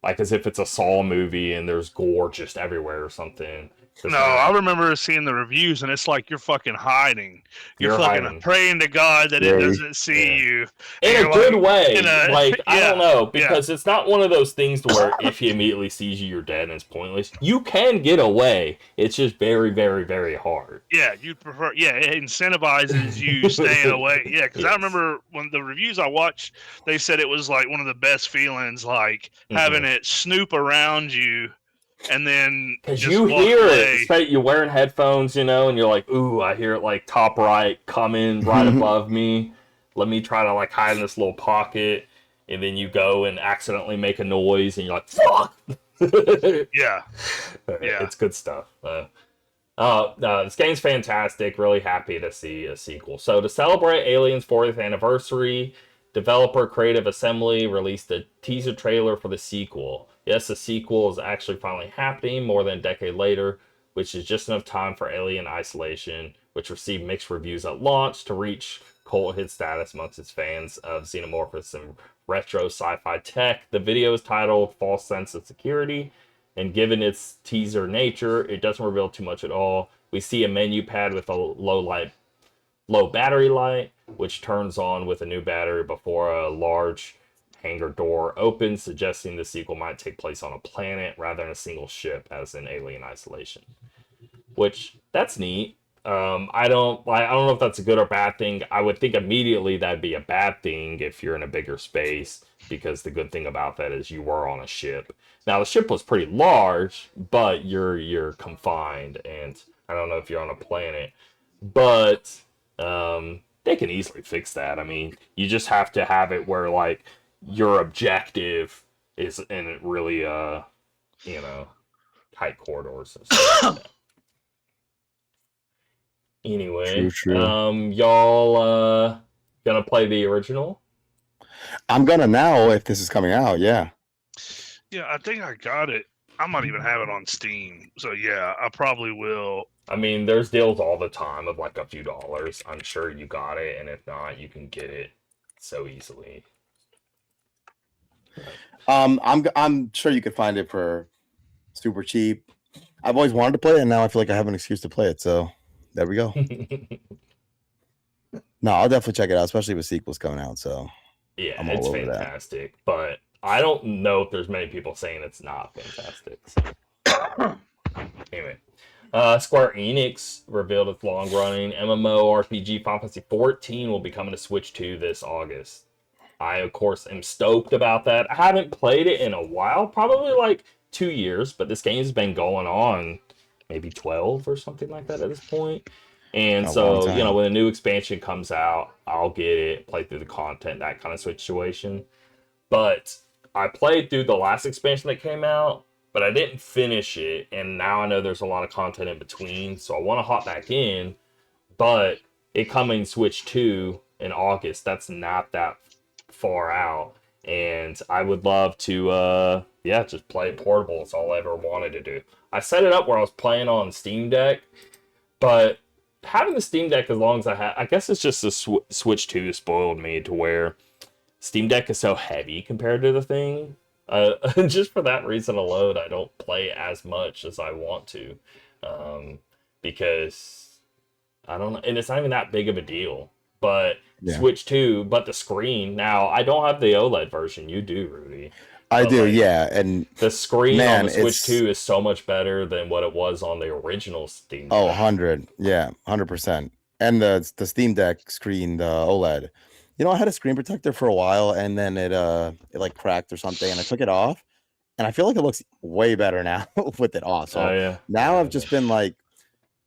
like as if it's a Saw movie and there's gore just everywhere or something. No, I remember seeing the reviews, and it's like you're fucking hiding. You're fucking hiding. Praying to God that it doesn't see you. In a good way. Like, I don't know, yeah. because it's not one of those things to where if he immediately sees you, you're dead and it's pointless. You can get away. It's just very, very, very hard. Yeah, you'd prefer. Yeah, it incentivizes you staying away. Yeah, because I remember when the reviews I watched, they said it was like one of the best feelings, like having it snoop around you. And then because you hear it, you're wearing headphones, and you're like, ooh, I hear it like top right coming right above me. Let me try to like hide in this little pocket, and then you go and accidentally make a noise, and you're like, fuck. Yeah. It's good stuff. This game's fantastic. Really happy to see a sequel. So to celebrate Alien's 40th anniversary, Developer Creative Assembly released a teaser trailer for the sequel. Yes, the sequel is actually finally happening more than a decade later, which is just enough time for Alien Isolation, which received mixed reviews at launch, to reach cult hit status amongst its fans of xenomorphous and retro sci-fi tech. The video is titled False Sense of Security, and given its teaser nature, it doesn't reveal too much at all. We see a menu pad with a low battery light, which turns on with a new battery before a large hangar door opens, suggesting the sequel might take place on a planet rather than a single ship, as in Alien Isolation. Which, that's neat. I don't know if that's a good or bad thing. I would think immediately that'd be a bad thing if you're in a bigger space, because the good thing about that is you were on a ship. Now the ship was pretty large, but you're confined, and I don't know if you're on a planet, but they can easily fix that. I mean, you just have to have it where like your objective is in really tight corridors and stuff like that. Anyway, True. y'all gonna play the original? I'm gonna now if this is coming out. Yeah. Yeah, I think I got it. I might even have it on Steam. So yeah, I probably will. I mean, there's deals all the time of like a few dollars. I'm sure you got it, and if not, you can get it so easily. I'm sure you could find it for super cheap. I've always wanted to play it, and now I feel like I have an excuse to play it. So there we go. No, I'll definitely check it out, especially with sequels coming out. So Yeah, I'm all it's over that. fantastic, but I don't know if there's many people saying it's not fantastic. So. Anyway, Square Enix revealed its long-running MMORPG Final Fantasy XIV will be coming to Switch 2 this August. I, of course, am stoked about that. I haven't played it in a while, probably like 2 years, but this game's been going on maybe 12 or something like that at this point. And so, you know, when a new expansion comes out, I'll get it, play through the content, that kind of situation. But I played through the last expansion that came out, but I didn't finish it, and now I know there's a lot of content in between, so I want to hop back in. But it coming Switch 2 in August, that's not that far out, and I would love to just play it portable. It's all I ever wanted to do. I set it up where I was playing on Steam Deck, but having the Steam Deck as long as I guess it's just the Switch 2 spoiled me to where Steam Deck is so heavy compared to the thing. Just for that reason alone, I don't play as much as I want to, because I don't know, and it's not even that big of a deal. But Switch 2, but the screen, now I don't have the OLED version. You do, Rudy. I do, yeah. And the screen on the Switch 2 is so much better than what it was on the original Steam Deck. 100. Yeah, 100%. And the Steam Deck screen, the OLED. You know, I had a screen protector for a while, and then it like cracked or something, and I took it off, and I feel like it looks way better now with it off. So now I've just been like,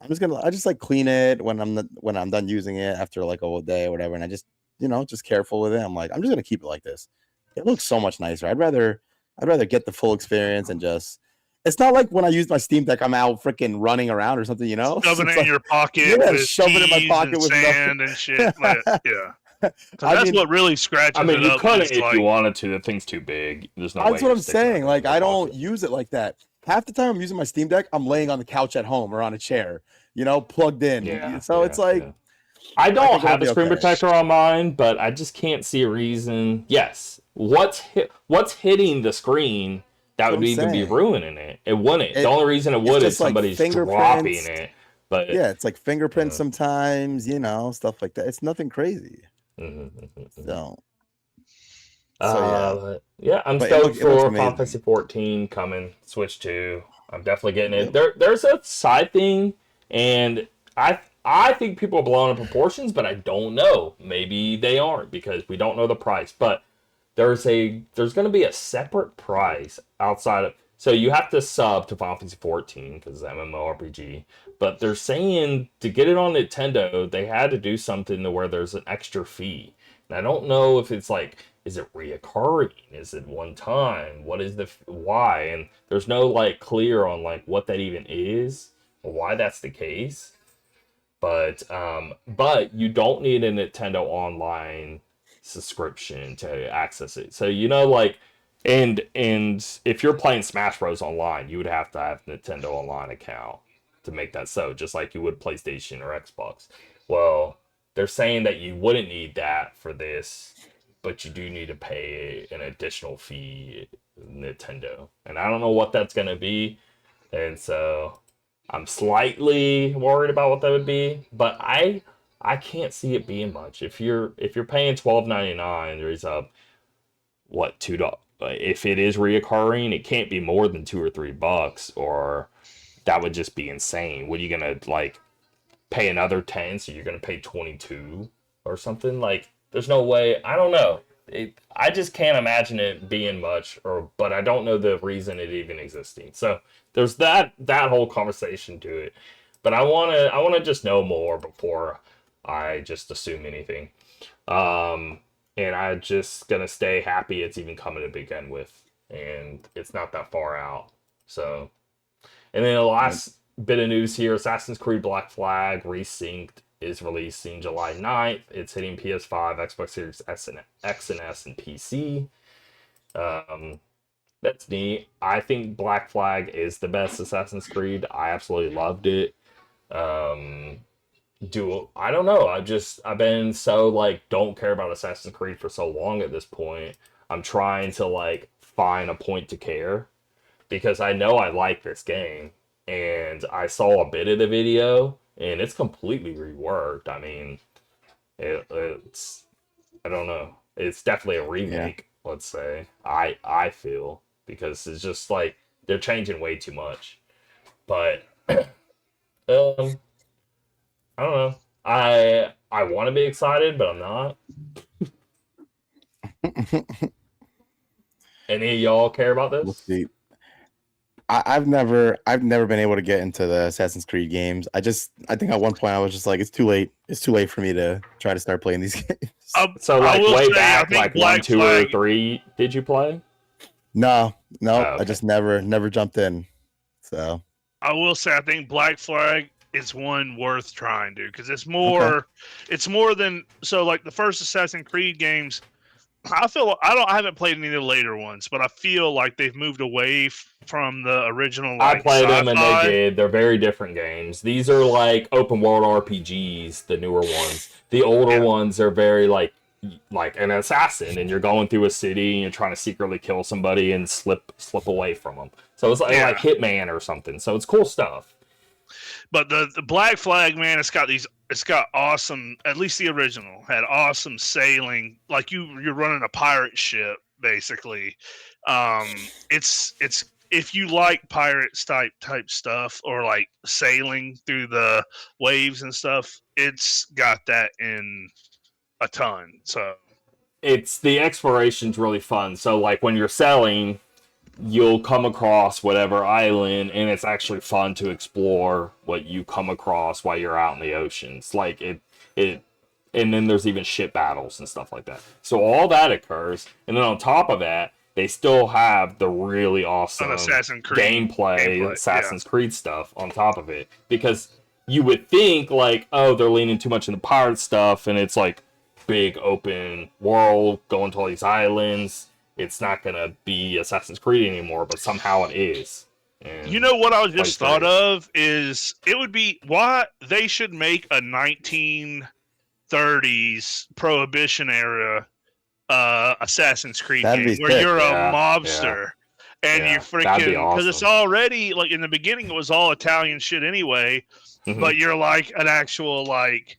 I just like clean it when I'm done using it after like a whole day or whatever, and I just, you know, just careful with it. I'm like, I'm just gonna keep it like this. It looks so much nicer. I'd rather get the full experience and just. It's not like when I use my Steam Deck, I'm out freaking running around or something, you know? Shoving it in your pocket, shoving it in my pocket with sand and shit. Yeah. That's what really scratches it up. You could if you wanted to. The thing's too big. There's no way. That's what I'm saying. Like, I don't use it like that. Half the time I'm using my Steam Deck, I'm laying on the couch at home or on a chair, you know, plugged in. So it's like... I don't have a screen protector on mine, but I just can't see a reason. Yes. What's hitting the screen that would even be ruining it? It wouldn't. The only reason it would is somebody's dropping it. But yeah, it's like fingerprints sometimes, you know, stuff like that. It's nothing crazy. So I'm stoked for Final Fantasy 14 coming Switch 2. I'm definitely getting it. There's a side thing, and I think people are blowing up proportions, but I don't know. Maybe they aren't because we don't know the price. But there's going to be a separate price outside of. So you have to sub to Final Fantasy 14 because it's MMORPG. But they're saying to get it on Nintendo, they had to do something to where there's an extra fee. And I don't know if it's like, is it reoccurring? Is it one time? What is why? And there's no like clear on like what that even is or why that's the case. But you don't need a Nintendo Online subscription to access it. So like, and if you're playing Smash Bros. Online, you would have to have a Nintendo Online account to make that so, just like you would PlayStation or Xbox. Well, they're saying that you wouldn't need that for this, but you do need to pay an additional fee, Nintendo. And I don't know what that's going to be. And so I'm slightly worried about what that would be, but I can't see it being much. If you're paying $12.99, there's $2. If it is reoccurring, it can't be more than $2 or $3, or that would just be insane. What are you gonna like pay another 10? So you're gonna pay 22 or something? Like, there's no way. I don't know. I just can't imagine it being much, but I don't know the reason it even existing. So there's that whole conversation to it. But I wanna just know more before I just assume anything. And I'm just gonna stay happy it's even coming to begin with, and it's not that far out. So, and then the last bit of news here: Assassin's Creed Black Flag Resynced is releasing July 9th. It's hitting PS5, Xbox Series X and S, and PC. That's neat. I think Black Flag is the best Assassin's Creed. I absolutely loved it. I don't know. I've been so like don't care about Assassin's Creed for so long at this point. I'm trying to like find a point to care, because I know I like this game, and I saw a bit of the video and it's completely reworked. I mean, it's I don't know. It's definitely a remake, let's say. I feel, because it's just like they're changing way too much. But I don't know. I want to be excited, but I'm not. Any of y'all care about this? We'll see. I've never been able to get into the Assassin's Creed games. I think at one point I was just like, it's too late. It's too late for me to try to start playing these games. So like way back, like Black 1, 2, or 3, did you play? No. Okay. I just never jumped in. So I will say I think Black Flag is one worth trying, dude, because it's more than like the first Assassin's Creed games. I haven't played any of the later ones, but I feel like they've moved away from the original. Like, I played them, and sci-fi. they did. They're very different games. These are like open world RPGs, the newer ones. The older ones are very like an assassin, and you're going through a city and you're trying to secretly kill somebody and slip away from them. So it's like Hitman or something. So it's cool stuff. But the Black Flag, man, it's got awesome. At least the original had awesome sailing. Like you're running a pirate ship, basically. It's if you like pirates type stuff, or like sailing through the waves and stuff, it's got that in a ton. So it's the exploration's really fun. So like when you're sailing, you'll come across whatever island, and it's actually fun to explore what you come across while you're out in the oceans. Like it and then there's even ship battles and stuff like that. So all that occurs, and then on top of that, they still have the really awesome Assassin's Creed gameplay, Assassin's Creed stuff on top of it. Because you would think like, oh, they're leaning too much into pirate stuff, and it's like big open world going to all these islands. It's not gonna be Assassin's Creed anymore, but somehow it is. And you know what I just thought of is it would be why they should make a 1930s Prohibition era Assassin's Creed game where you're a mobster and you freaking because it's already like in the beginning it was all Italian shit anyway, but you're like an actual like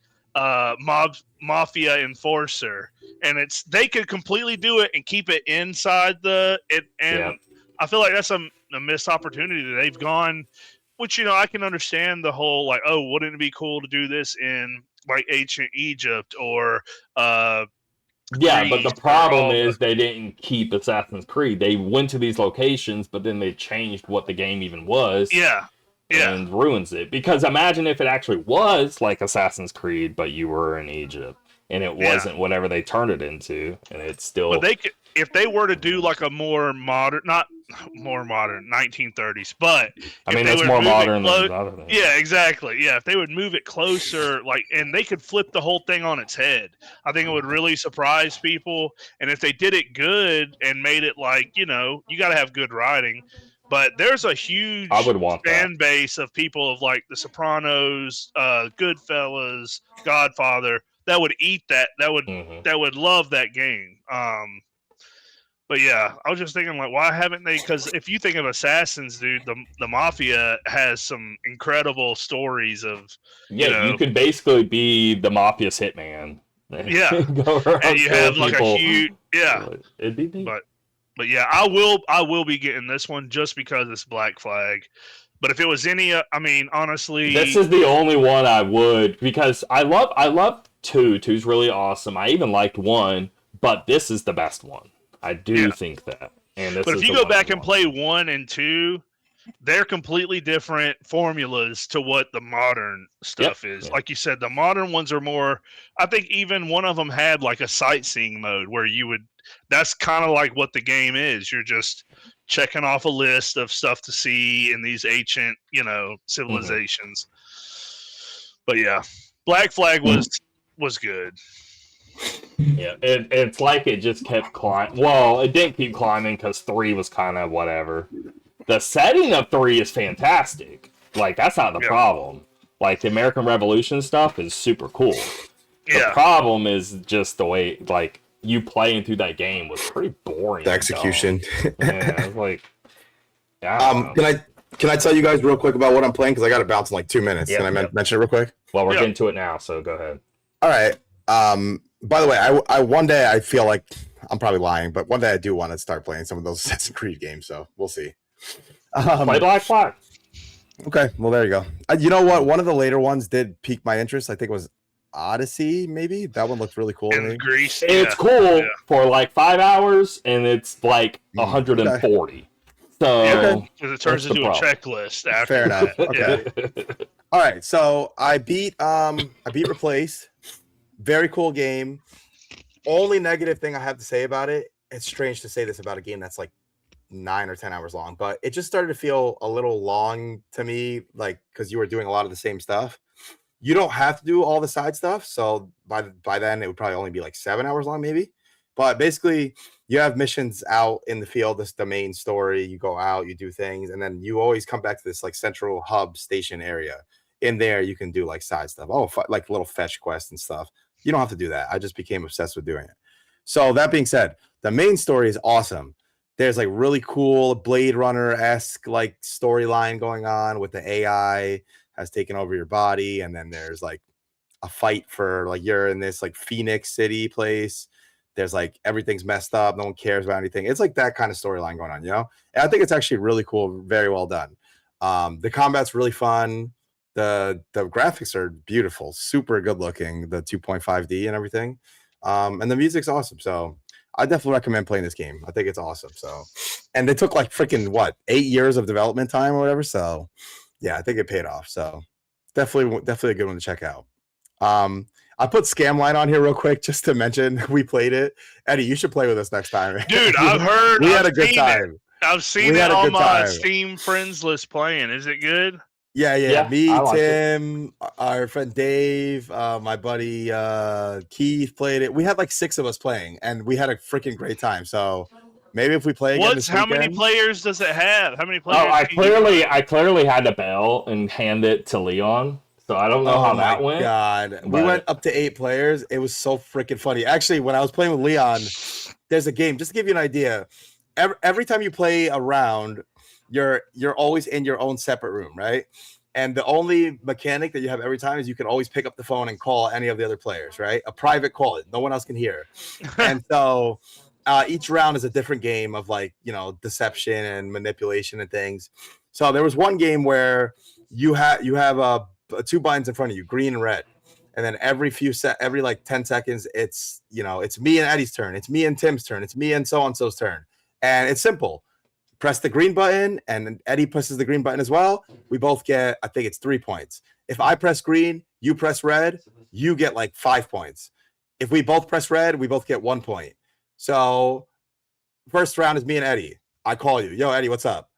mafia enforcer. And they could completely do it and keep it inside I feel like that's a missed opportunity that they've gone, which, I can understand the whole, like, oh, wouldn't it be cool to do this in, like, ancient Egypt or, but the problem is they didn't keep Assassin's Creed. They went to these locations, but then they changed what the game even was. And ruins it. Because imagine if it actually was like Assassin's Creed, but you were in Egypt. And it wasn't whatever they turned it into, and it's still. But if they were to do like a more modern, not more modern 1930s, but I if mean, they it's would more move it modern clo- than other things. yeah, exactly. Yeah, if they would move it closer, like, and they could flip the whole thing on its head, I think it would really surprise people. And if they did it good and made it like, you got to have good writing. But there's a I huge would want that. fan base of people of like The Sopranos, Goodfellas, Godfather that would eat that. Mhm. That would love that game. But yeah, I was just thinking, like, why haven't they? Because if you think of Assassins, dude, the Mafia has some incredible stories of, Yeah, you could basically be the Mafia's hitman. Yeah. Go around and you killing have like people. a huge, yeah. It'd be neat. But yeah, I will be getting this one just because it's Black Flag. But if it was any, I mean, honestly, This is the only one I would, because I love two. Two's really awesome. I even liked one, but this is the best one. I do think that. And this but is if you the go one back I and want. play 1 and 2, they're completely different formulas to what the modern stuff is. Yeah. Like you said, the modern ones are more, I think even one of them had like a sightseeing mode where that's kind of like what the game is. You're just checking off a list of stuff to see in these ancient, civilizations. But yeah, Black Flag was good. Yeah, it's like it just kept climbing. Well, it didn't keep climbing because 3 was kind of whatever. The setting of 3 is fantastic. Like, that's not the problem. Like, the American Revolution stuff is super cool. The problem is just the way, like, you playing through that game was pretty boring. The execution. Yeah, it's like, I don't know. Can I tell you guys real quick about what I'm playing? Because I got to bounce in like 2 minutes. Yeah, Can I mention it real quick? Well, we're getting to it now, so go ahead. All right. By the way, I one day I feel like I'm probably lying, but one day I do want to start playing some of those Assassin's Creed games. So we'll see. Play Black Flag. Okay, well there you go. You know what? One of the later ones did pique my interest. I think it was Odyssey. Maybe that one looked really cool to me. In Greece, It's cool for like 5 hours, and it's like 140. Okay. So because it turns into a checklist after. Fair enough. Okay. All right. So I beat Replace. Very cool game. Only negative thing I have to say about it, it's strange to say this about a game that's like 9 or 10 hours long, but it just started to feel a little long to me, like because you were doing a lot of the same stuff. You don't have to do all the side stuff, so by then it would probably only be like 7 hours long, maybe. But basically, you have missions out in the field. This is the main story. You go out, you do things, and then you always come back to this like central hub station area. In there, you can do like side stuff. Like little fetch quests and stuff. You don't have to do that. I just became obsessed with doing it. So that being said, the main story is awesome. There's like really cool Blade Runner-esque like storyline going on with the AI has taken over your body, and then there's like a fight for like you're in this like Phoenix City place. There's like everything's messed up, no one cares about anything. It's like that kind of storyline going on, And I think it's actually really cool, very well done. The combat's really fun. The graphics are beautiful, super good looking, the 2.5D and everything. And the music's awesome. So I definitely recommend playing this game. I think it's awesome. So, and they took like freaking 8 years of development time or whatever. So yeah, I think it paid off. So definitely a good one to check out. I put Scamline on here real quick just to mention we played it. Eddie, you should play with us next time. Dude, I've heard. We had a good time. I've seen it on my Steam friends list playing. Is it good? Yeah. Me, Tim, our friend Dave, my buddy Keith played it. We had like 6 of us playing, and we had a freaking great time. So maybe if we play again this weekend. How many players does it have? How many players? Oh, I clearly had to bail and hand it to Leon. So I don't know how that went. God, we went up to 8 players. It was so freaking funny. Actually, when I was playing with Leon, there's a game. Just to give you an idea, every time you play a round, you're always in your own separate room, right? And the only mechanic that you have every time is you can always pick up the phone and call any of the other players, right? A private call. No one else can hear. And so each round is a different game of like, deception and manipulation and things. So there was one game where you have 2 buttons in front of you, green and red. And then every like 10 seconds, it's me and Eddie's turn. It's me and Tim's turn. It's me and so-and-so's turn. And it's simple. Press the green button, and Eddie presses the green button as well. We both get, I think it's 3 points. If I press green, you press red, you get like 5 points. If we both press red, we both get 1 point. So first round is me and Eddie. I call you, yo, Eddie, what's up?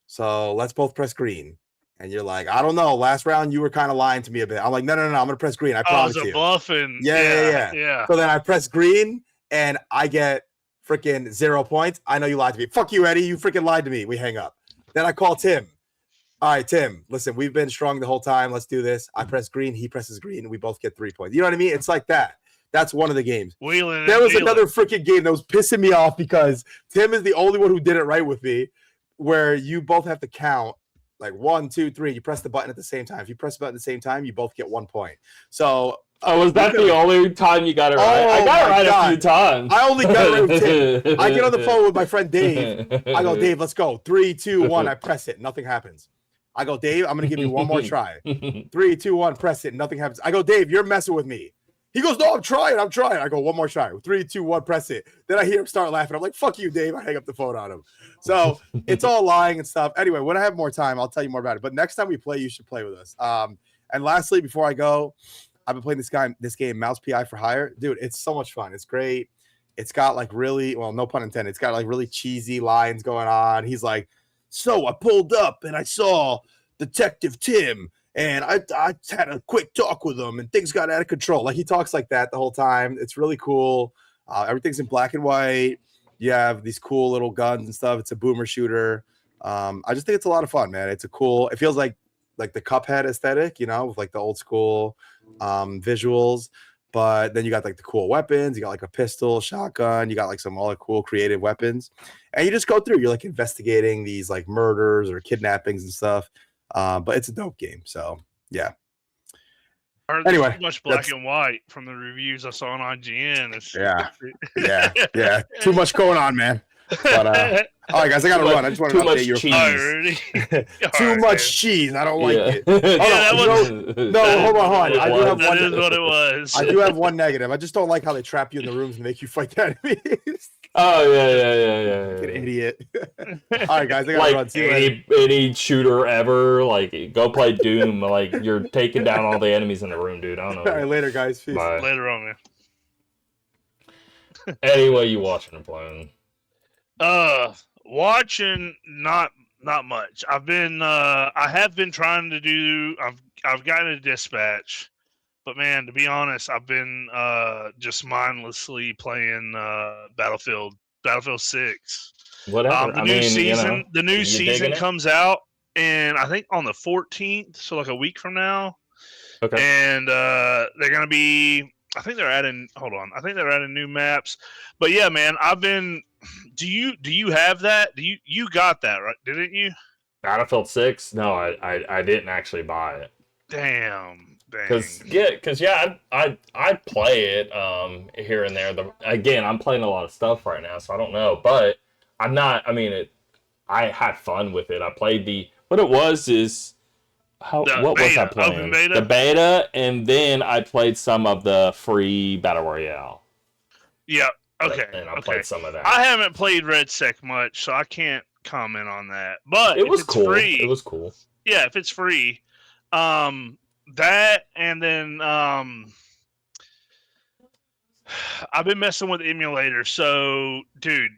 So let's both press green. And you're like, I don't know. Last round, you were kind of lying to me a bit. I'm like, no, I'm going to press green. I promise you. Bluffing. Yeah. So then I press green, and I get freaking 0 points. I know you lied to me. Fuck you, Eddie. You freaking lied to me. We hang up. Then I call Tim. All right, Tim, listen, we've been strong the whole time. Let's do this. I press green. He presses green, and we both get 3 points. You know what I mean? It's like that. That's one of the games. There was another freaking game that was pissing me off because Tim is the only one who did it right with me, where you both have to count like 1, 2, 3. You press the button at the same time. If you press the button at the same time, you both get 1 point. So, was that the only time you got it right? I got it right a few times. I only got it right with Tim. I get on the phone with my friend Dave. I go, Dave, let's go. 3, 2, 1. I press it. Nothing happens. I go, Dave, I'm gonna give you one more try. 3, 2, 1. Press it. Nothing happens. I go, Dave, you're messing with me. He goes, no, I'm trying. I go, one more try. 3, 2, 1, press it. Then I hear him start laughing. I'm like, fuck you, Dave. I hang up the phone on him. So it's all lying and stuff. Anyway, when I have more time, I'll tell you more about it. But next time we play, you should play with us. And lastly, before I go, I've been playing this game, Mouse PI for Hire. Dude, it's so much fun. It's great. It's got like really, well, no pun intended. It's got like really cheesy lines going on. He's like, so I pulled up and I saw Detective Tim. And I had a quick talk with him, and things got out of control. Like, he talks like that the whole time. It's really cool. Everything's in black and white. You have these cool little guns and stuff. It's a boomer shooter. I just think it's a lot of fun, man. It feels like the Cuphead aesthetic, you know, with like the old school visuals. But then you got like the cool weapons. You got like a pistol, shotgun. You got like some all the cool creative weapons. And you just go through. You're like investigating these like murders or kidnappings and stuff. But it's a dope game, so yeah. Anyway, too much black and white from the reviews I saw on IGN. Yeah. Too much going on, man. But all right, guys, I gotta run. I just want to update your cheese. Too much cheese. I don't like it. No, hold on. I do have that is what it was. I do have one negative. I just don't like how they trap you in the rooms and make you fight the enemies. Oh yeah. An idiot. All right, guys, I gotta run. See you any shooter ever, like go play Doom. Like you're taking down all the enemies in the room, dude. I don't know. All right, later, guys. Peace. Bye. Later on, man. Anyway, you watching and playing? Watching not much. I have been trying to do. I've gotten a dispatch, but man, to be honest, I've been just mindlessly playing Battlefield 6. Whatever. The new season comes out, and I think on the 14th, so like a week from now. Okay. And they're gonna be. I think they're adding. Hold on. I think they're adding new maps. But yeah, man, I've been. Do you have that? You got that, right? Didn't you? Battlefield 6? No, I didn't actually buy it. Dang. Because I play it here and there. Again, I'm playing a lot of stuff right now, so I don't know. But I'm not. I mean, I had fun with it. I played what it was is. What was I playing? The beta, and then I played some of the free Battle Royale. Yeah. Okay. And I played some of that. I haven't played RedSec much, so I can't comment on that. But it was cool. Free, it was cool. Yeah, if it's free, that and then I've been messing with emulators. So, dude,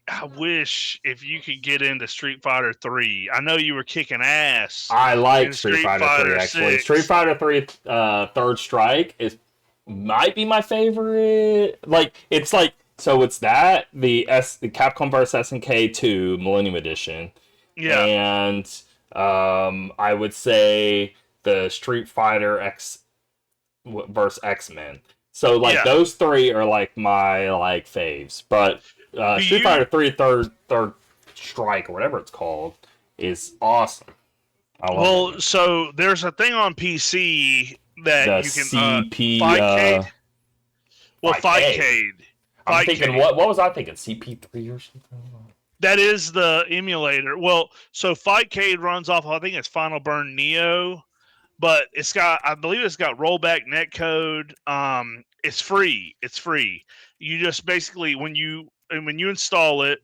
I wish if you could get into Street Fighter 3. I know you were kicking ass. I like Street Fighter 3 actually. 6. Street Fighter 3 Third Strike might be my favorite. Like it's like so it's that the Capcom vs SNK 2 Millennium Edition. Yeah. And I would say the Street Fighter X versus X-Men. So like those three are like my like faves, but Street Fighter 3 Third Strike or whatever it's called is awesome. Well, so there's a thing on PC that you can CP Fightcade. Well, Fightcade. I'm thinking what was I thinking? CP3 or something? That is the emulator. Well, so Fightcade runs off. I think it's Final Burn Neo, but I believe it's got rollback netcode. It's free. You just basically when you install it,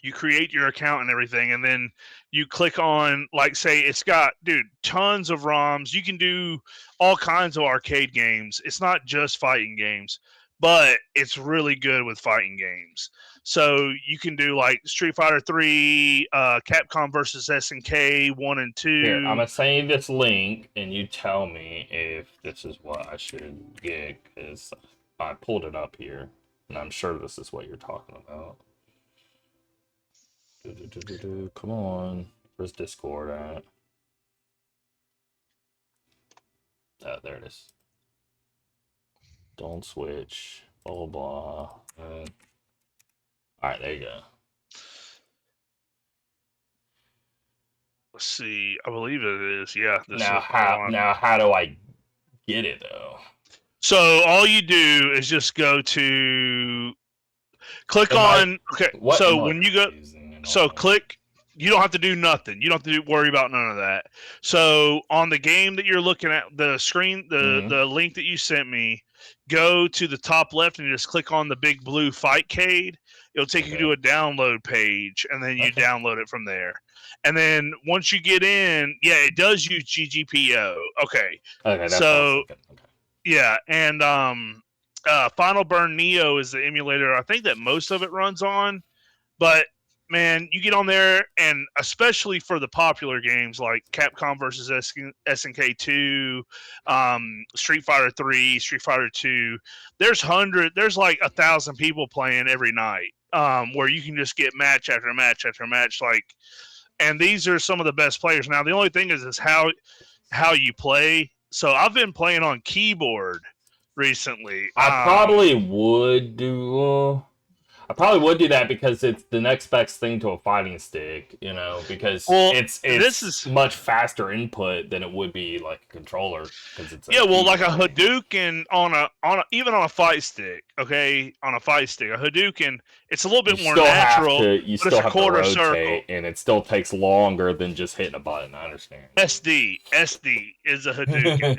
you create your account and everything, and then you click on, like, say it's got, tons of ROMs. You can do all kinds of arcade games. It's not just fighting games. but it's really good with fighting games. So you can do like Street Fighter 3, Capcom versus SNK 1 and 2. Here, I'm gonna send you this link, and you tell me if this is what I should get, because I pulled it up here, and I'm sure this is what you're talking about. Come on, where's Discord at? Oh, there it is. Don't switch. Blah blah blah. All right, there you go. Let's see. I believe it is. Yeah. Now how do I get it though? So all you do is just go to click on. Okay. So when you go, click. You don't have to do nothing. You don't have to worry about none of that. So on the game that you're looking at, the screen, the link that you sent me, go to the top left and you just click on the big blue Fightcade. It'll take you to a download page, and then you download it from there. And then once you get in, it does use GGPO. Okay. That's so yeah, and Final Burn Neo is the emulator I think that most of it runs on, but man, you get on there, and especially for the popular games like Capcom versus SNK 2, Street Fighter 3, Street Fighter 2, there's like 1,000 people playing every night, where you can just get match after match after match, and these are some of the best players. Now, the only thing is how you play. So I've been playing on keyboard recently. I probably would do that because it's the next best thing to a fighting stick, because this is much faster input than it would be like a controller. Like a Hadouken even on a fight stick, okay? On a fight stick, a Hadouken, it's a little bit more natural. You still have to rotate, and it still takes longer than just hitting a button. I understand. SD is a Hadouken.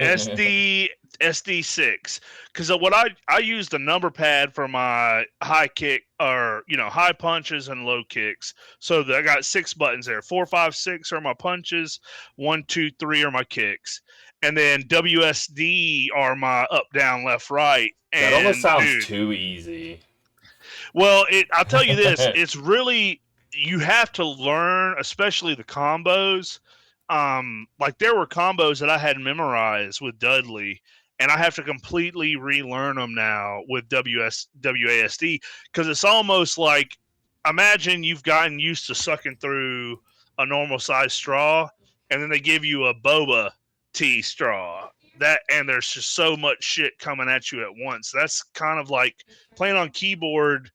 SD6, because what I use the number pad for my high kick, or high punches and low kicks. So I got 6 buttons there. 4, 5, 6 are my punches. 1, 2, 3 are my kicks, and then WSD are my up, down, left, right. And, that almost sounds too easy. Well, I'll tell you this: it's really, you have to learn, especially the combos. Like there were combos that I had memorized with Dudley, and I have to completely relearn them now with WASD, because it's almost like, imagine you've gotten used to sucking through a normal size straw, and then they give you a boba tea straw. And there's just so much shit coming at you at once. That's kind of like playing on keyboard.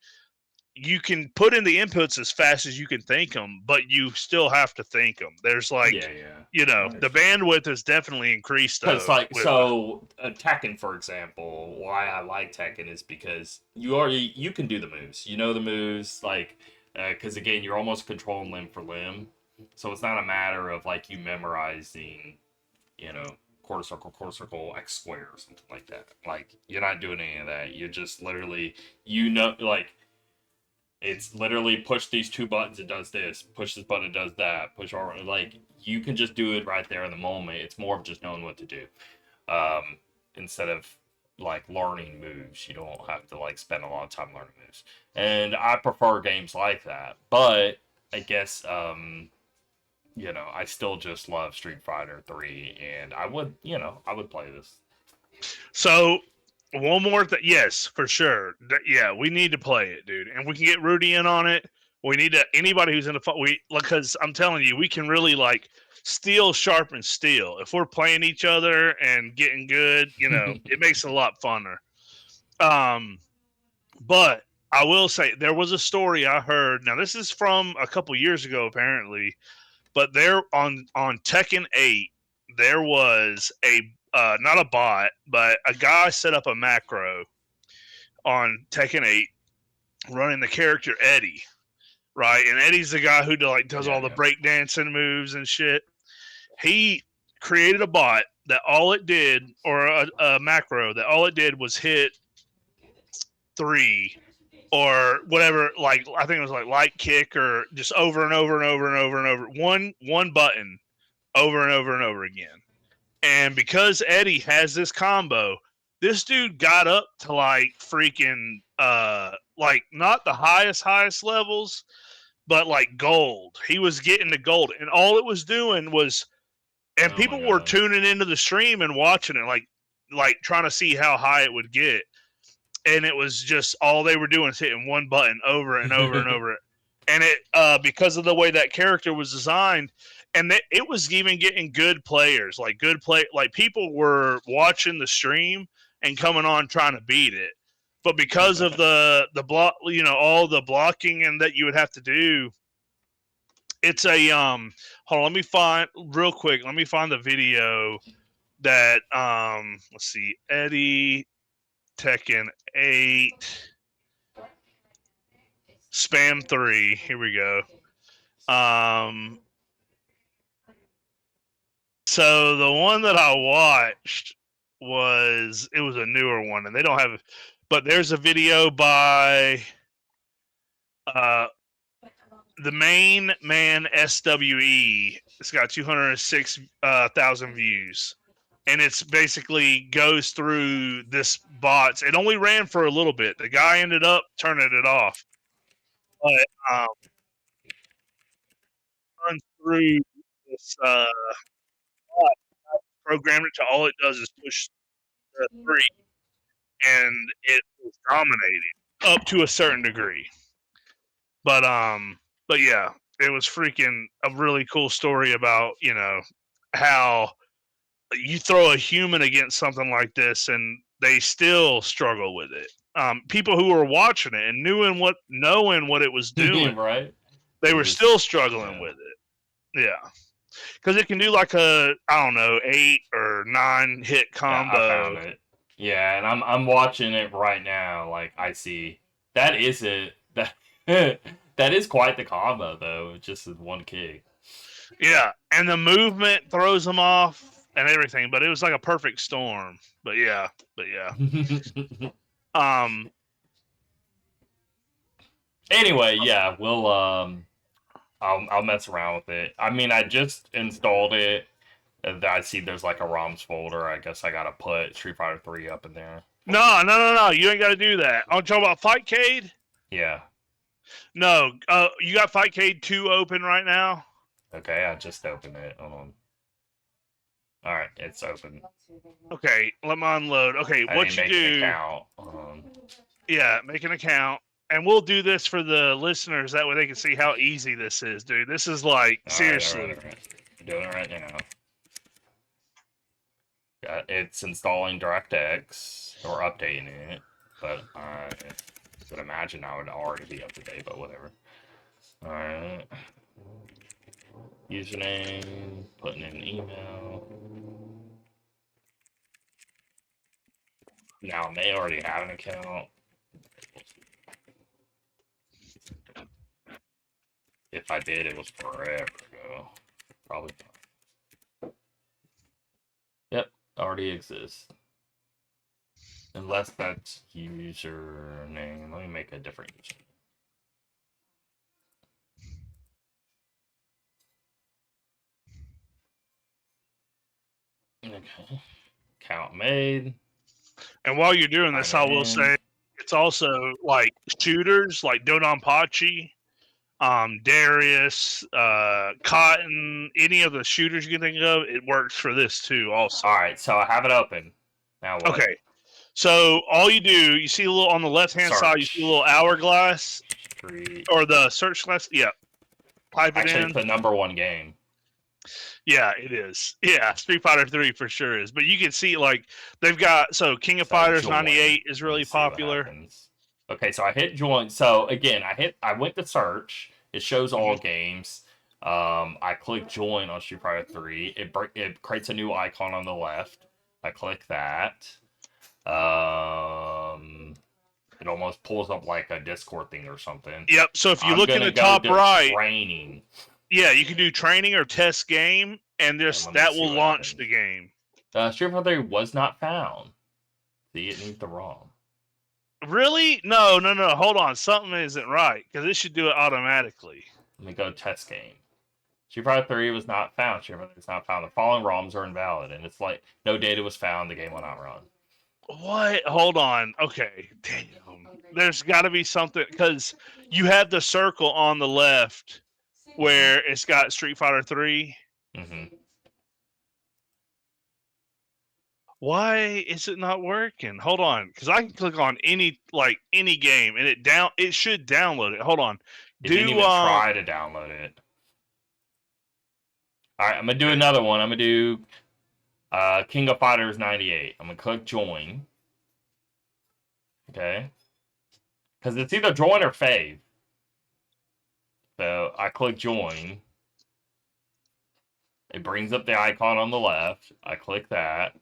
You can put in the inputs as fast as you can think them, but you still have to think them. There's the bandwidth has definitely increased. Tekken, for example, why I like Tekken is because you can do the moves. The moves, because again, you're almost controlling limb for limb. So it's not a matter of you memorizing, quarter circle, X square or something like that. You're not doing any of that. You're just literally, it's literally push these 2 buttons, it does this. Push this button, it does that. Push all, you can just do it right there in the moment. It's more of just knowing what to do, instead of learning moves. You don't have to spend a lot of time learning moves. And I prefer games like that. But I guess I still just love Street Fighter 3, and I would play this. So one more thing, yes, for sure. Yeah, we need to play it, dude, and we can get Rudy in on it. We need anybody who's in the because I'm telling you, we can really steel sharpen steel. If we're playing each other and getting good, it makes it a lot funner. But I will say there was a story I heard. Now this is from a couple years ago, apparently, but there on Tekken 8, there was not a bot, but a guy set up a macro on Tekken 8 running the character Eddie, right? And Eddie's the guy who does all the breakdancing moves and shit. He created a bot that all it did, or a macro that all it did was hit 3 or whatever, I think it was light kick, or just over and over and over and over and over. One button over and over and over again. And because Eddie has this combo, This dude got up to like freaking like not the highest levels, but like gold. He was getting to gold, and all it was doing was, and Oh people my were God. tuning into the stream and watching it, like trying to see how high it would get. And it was just all they were doing is hitting one button over and over and over. And it because of the way that character was designed, and it was even getting good players, like people were watching the stream and coming on trying to beat it. But because of the block, all the blocking and that you would have to do, it's a hold on, let me find the video that let's see, Eddie Tekken 8 Spam 3. Here we go. So the one that I watched was a newer one, and they don't have, but there's a video by the main man SWE. It's got 206,000 views, and it's basically goes through this bots. It only ran for a little bit. The guy ended up turning it off, but runs through this bot, programmed it to all it does is push the 3, and it was dominating up to a certain degree. But yeah, it was freaking a really cool story about how you throw a human against something like this and they still struggle with it. People who were watching it and knowing what it was doing, Right? they were still struggling with it. Yeah, because it can do like a 8 or 9 hit combo. Yeah, I found it. Yeah, and I'm watching it right now. Like I see that is it. That is quite the combo though. Just with one kick. Yeah, and the movement throws them off and everything, but it was like a perfect storm. But yeah. Anyway, yeah, we'll I'll mess around with it. I mean, I just installed it. I see there's like a ROMs folder. I guess I gotta put Street Fighter 3 up in there. No. You ain't got to do that. I'm talking about Fightcade. Yeah. No, you got Fightcade 2 open right now. Okay, I just opened it. Hold on. All right, it's open. Okay, let me unload. Okay, I what didn't you make do? an account. Yeah, make an account, and we'll do this for the listeners. That way they can see how easy this is, dude. This is like seriously. All right. I'm doing it right now. It's installing DirectX or updating it, but I would imagine I would already be up to date, but whatever. All right. Username, putting in an email. Now I may already have an account. If I did, it was forever ago. Probably not. Yep, already exists. Unless that's username. Let me make a different username. Okay. Account made. And while you're doing this, I will say it's also like shooters like Dodonpachi, Darius, Cotton, any of the shooters you can think of, it works for this too also. All right, so I have it open. Now what? Okay. So all you do, you see a little on the left-hand side, you see a little hourglass or the search glass. Yeah. Pipe it in. It's the #1 game. Yeah, it is. Yeah, Street Fighter 3 for sure is. But you can see like they've got King of Fighters 98 is really popular. Okay, so I hit join. So again, I went to search. It shows all games. I click join on Street Fighter 3. It creates a new icon on the left. I click that. It almost pulls up like a Discord thing or something. Yep. So if you look in the top right, training. Yeah, you can do training or test game, and that will launch the game. Street Fighter 3 was not found. See, it needs the ROM. Really? No. Hold on. Something isn't right, because it should do it automatically. Let me go test game. Street Fighter 3 was not found. Street Fighter 3 is not found. The following ROMs are invalid, and it's like no data was found. The game will not run. What? Hold on. Okay. Damn. There's got to be something because you have the circle on the left where it's got Street Fighter 3. Mm-hmm. Why is it not working? Hold on, because I can click on any game and it should download it. Hold on. It didn't even try to download it. All right, I'm gonna do another one. I'm gonna do King of Fighters 98. I'm gonna click join. Okay. Because it's either join or fave. So I click join. It brings up the icon on the left. I click that.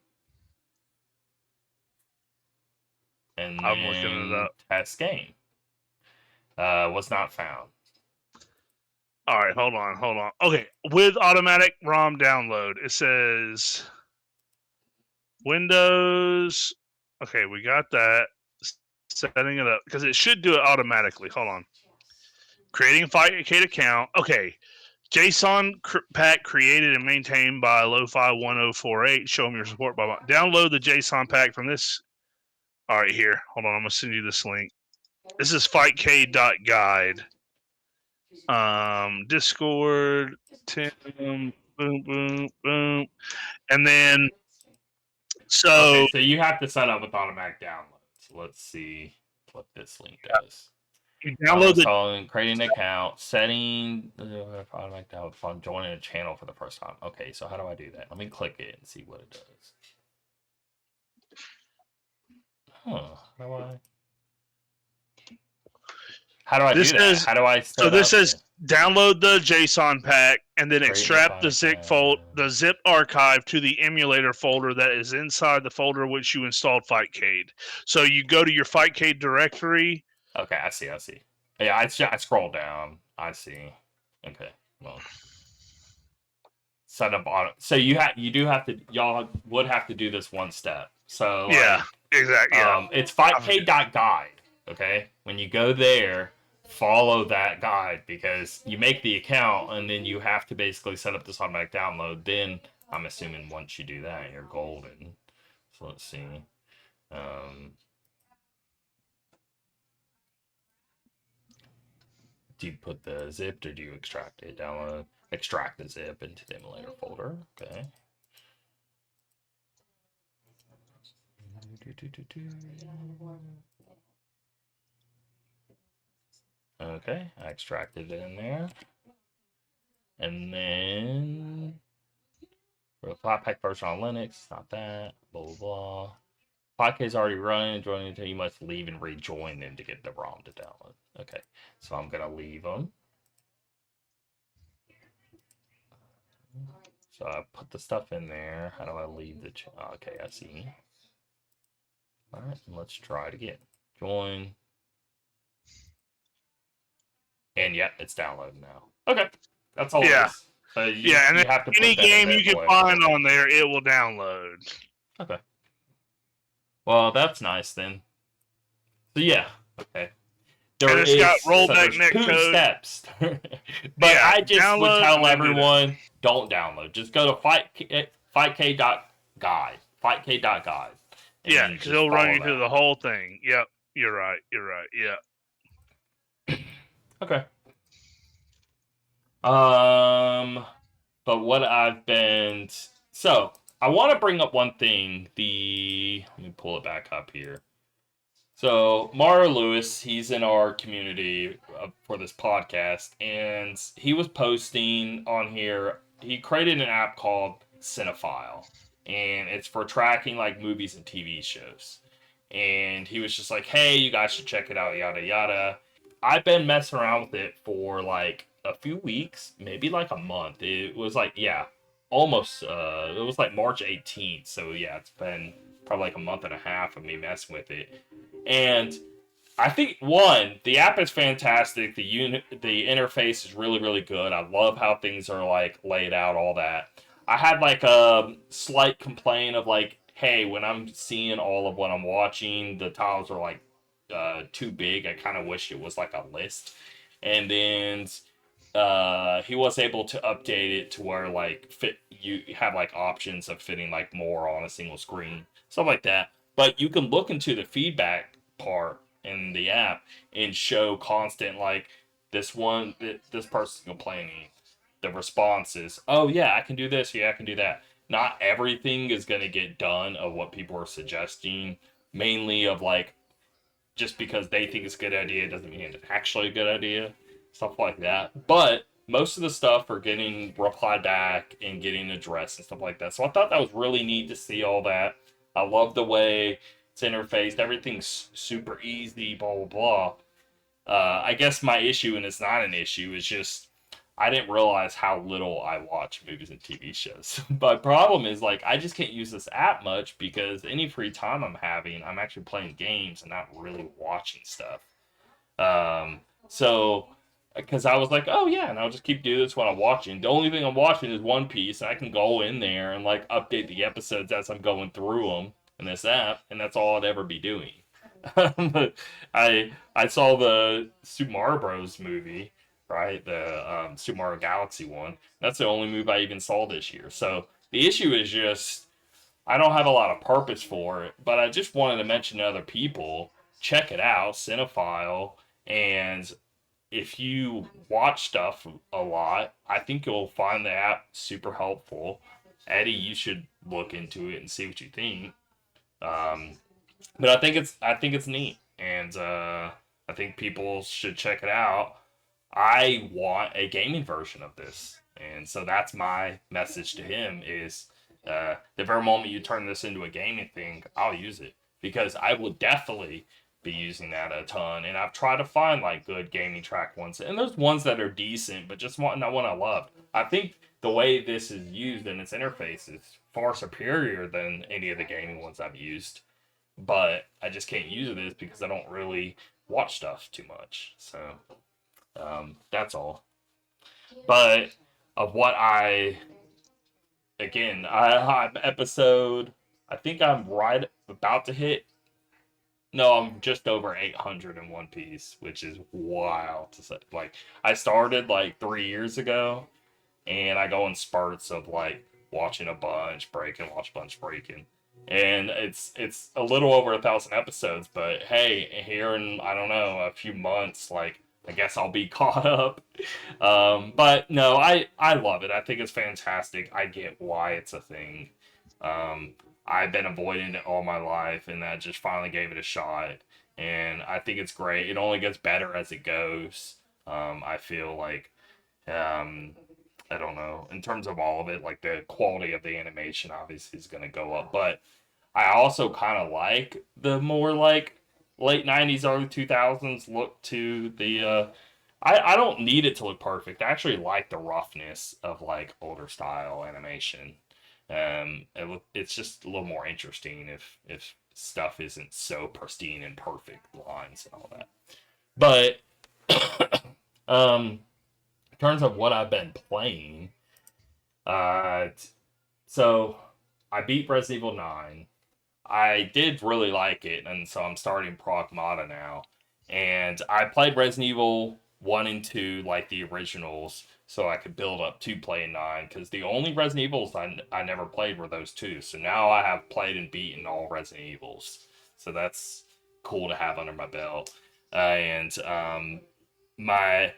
And then I'm looking it up. test game. Was not found. All right, hold on. Okay, with automatic ROM download, it says Windows. Okay, we got that. Setting it up because it should do it automatically. Hold on. Creating Fightcade account. Okay. JSON pack created and maintained by Lo-Fi 1048. Show them your support by download the JSON pack from this. All right, here. Hold on. I'm gonna send you this link. This is fightcade.guide. Discord. Tim. Boom, boom, boom. And then Okay, so you have to set up with automatic downloads. Let's see what this link does. you download the creating an account, setting automatic download fun, joining a channel for the first time. Okay, so how do I do that? Let me click it and see what it does. How do I do that? How do I set this says download the JSON pack and then extract the zip archive to the emulator folder that is inside the folder which you installed Fightcade. So you go to your Fightcade directory. Okay, I see. Yeah, I scroll down. I see. Okay, well, set up auto. So y'all would have to do this one step. So yeah, exactly. Yeah. It's fightcade.guide. Okay, when you go there, follow that guide because you make the account and then you have to basically set up this automatic download. Then I'm assuming once you do that, you're golden. So let's see. Do you put the zip or do you extract it? Extract the zip into the emulator folder. Okay. Okay, I extracted it in there. And then for the Flatpak version on Linux, it's not that, blah blah blah. 5K is already running, joining until you must leave and rejoin them to get the ROM to download. Okay, so I'm gonna leave them. So I put the stuff in there. How do I leave the okay, I see. Alright, let's try it again. Join. And yeah, it's downloading now. Okay. That's all it is. So and then have to any game you can find on there, it will download. Okay. Well, that's nice then. So yeah, okay. And it's got rollback netcode steps. But I just would tell everyone, don't download. Just go to fightk.guide. Fightk.guide. Yeah, because it'll run you through the whole thing. Yep, you're right. Yeah. Okay. But what I've been I want to bring up one thing. Let me pull it back up here. So Mario Lewis, he's in our community for this podcast, and he was posting on here. He created an app called Cinephile, and it's for tracking like movies and TV shows. And he was just like, "Hey, you guys should check it out, yada yada." I've been messing around with it for like a few weeks, maybe like a month. It was like, almost, it was like March 18th. So yeah, it's been probably like a month and a half of me messing with it. And I think, the app is fantastic. The interface is really, really good. I love how things are like laid out, all that. I had like a slight complaint of like, hey, when I'm seeing all of what I'm watching, the tiles are like too big. I kind of wish it was like a list. And then he was able to update it to where like you have like options of fitting like more on a single screen, stuff like that. But you can look into the feedback part in the app and show constant, like, this person's complaining. The response is, oh yeah, I can do this, yeah, I can do that. Not everything is going to get done of what people are suggesting, mainly of like, just because they think it's a good idea doesn't mean it's actually a good idea, stuff like that. But most of the stuff are getting replied back and getting addressed and stuff like that. So I thought that was really neat to see all that. I love the way it's interfaced. Everything's super easy, blah, blah, blah. I guess my issue, and it's not an issue, is just I didn't realize how little I watch movies and TV shows. My problem is, like, I just can't use this app much because any free time I'm having, I'm actually playing games and not really watching stuff. So, because I was like, oh yeah, and I'll just keep doing this when I'm watching. The only thing I'm watching is One Piece, and I can go in there and like update the episodes as I'm going through them in this app, and that's all I'd ever be doing. I saw the Super Mario Bros. Movie, right? The Super Mario Galaxy one. That's the only movie I even saw this year. So the issue is just I don't have a lot of purpose for it, but I just wanted to mention to other people, check it out, Cinephile, and if you watch stuff a lot, I think you'll find the app super helpful. Eddie, you should look into it and see what you think. Um, but I think it's neat, and I think people should check it out. I want a gaming version of this, and so that's my message to him: is the very moment you turn this into a gaming thing, I'll use it because I will definitely be using that a ton. And I've tried to find like good gaming track ones, and there's ones that are decent, but just not one I love. I think the way this is used in its interface is far superior than any of the gaming ones I've used, but I just can't use this because I don't really watch stuff too much. So that's all. But of what I'm episode. I think I'm right about to hit. No, I'm just over 800 in One Piece, which is wild to say. Like, I started like 3 years ago, and I go in spurts of like watching a bunch, breaking, watch a bunch, breaking, and it's a little over 1,000 episodes. But hey, here in I don't know a few months, like I guess I'll be caught up. But no, I love it. I think it's fantastic. I get why it's a thing. Um, I've been avoiding it all my life, and I just finally gave it a shot, and I think it's great. It only gets better as it goes. I feel like um, I don't know. In terms of all of it, like the quality of the animation obviously is going to go up, but I also kind of like the more like late 90s, early 2000s look to the I don't need it to look perfect. I actually like the roughness of like older style animation. It's just a little more interesting if stuff isn't so pristine and perfect lines and all that. But in terms of what I've been playing, uh, so I beat Resident Evil 9. I did really like it, and so I'm starting Pragmata now. And I played Resident Evil 1 and 2, like the originals, so I could build up to play 9, because the only Resident Evils I never played were those two. So now I have played and beaten all Resident Evils. So that's cool to have under my belt. And my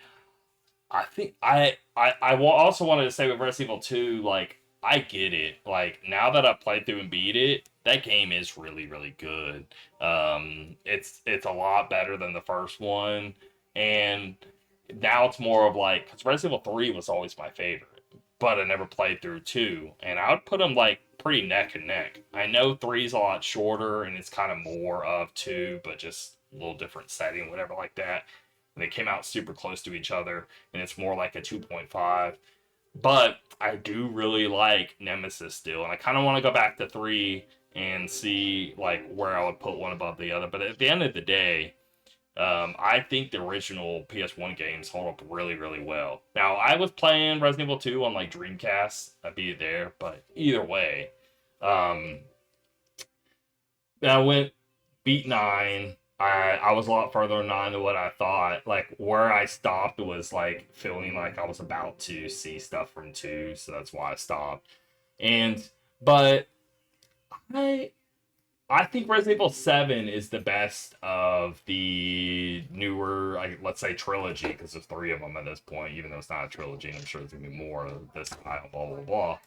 I think also wanted to say with Resident Evil 2, like, I get it. Like, now that I've played through and beat it, that game is really, really good. It's a lot better than the first one. And now it's more of like, because Resident Evil 3 was always my favorite, but I never played through 2. And I would put them like pretty neck and neck. I know 3 is a lot shorter and it's kind of more of 2, but just a little different setting, whatever like that. And they came out super close to each other, and it's more like a 2.5. But I do really like Nemesis still, and I kind of want to go back to 3 and see like where I would put one above the other. But at the end of the day, I think the original PS1 games hold up really, really well. Now, I was playing Resident Evil 2 on like Dreamcast. I beat it there, but either way, um, I went beat 9. I was a lot further in 9 than what I thought. Like, where I stopped was like feeling like I was about to see stuff from 2, so that's why I stopped. And but I I think Resident Evil 7 is the best of the newer, let's say, trilogy, because there's three of them at this point, even though it's not a trilogy, and I'm sure there's going to be more of this style, blah, blah, blah.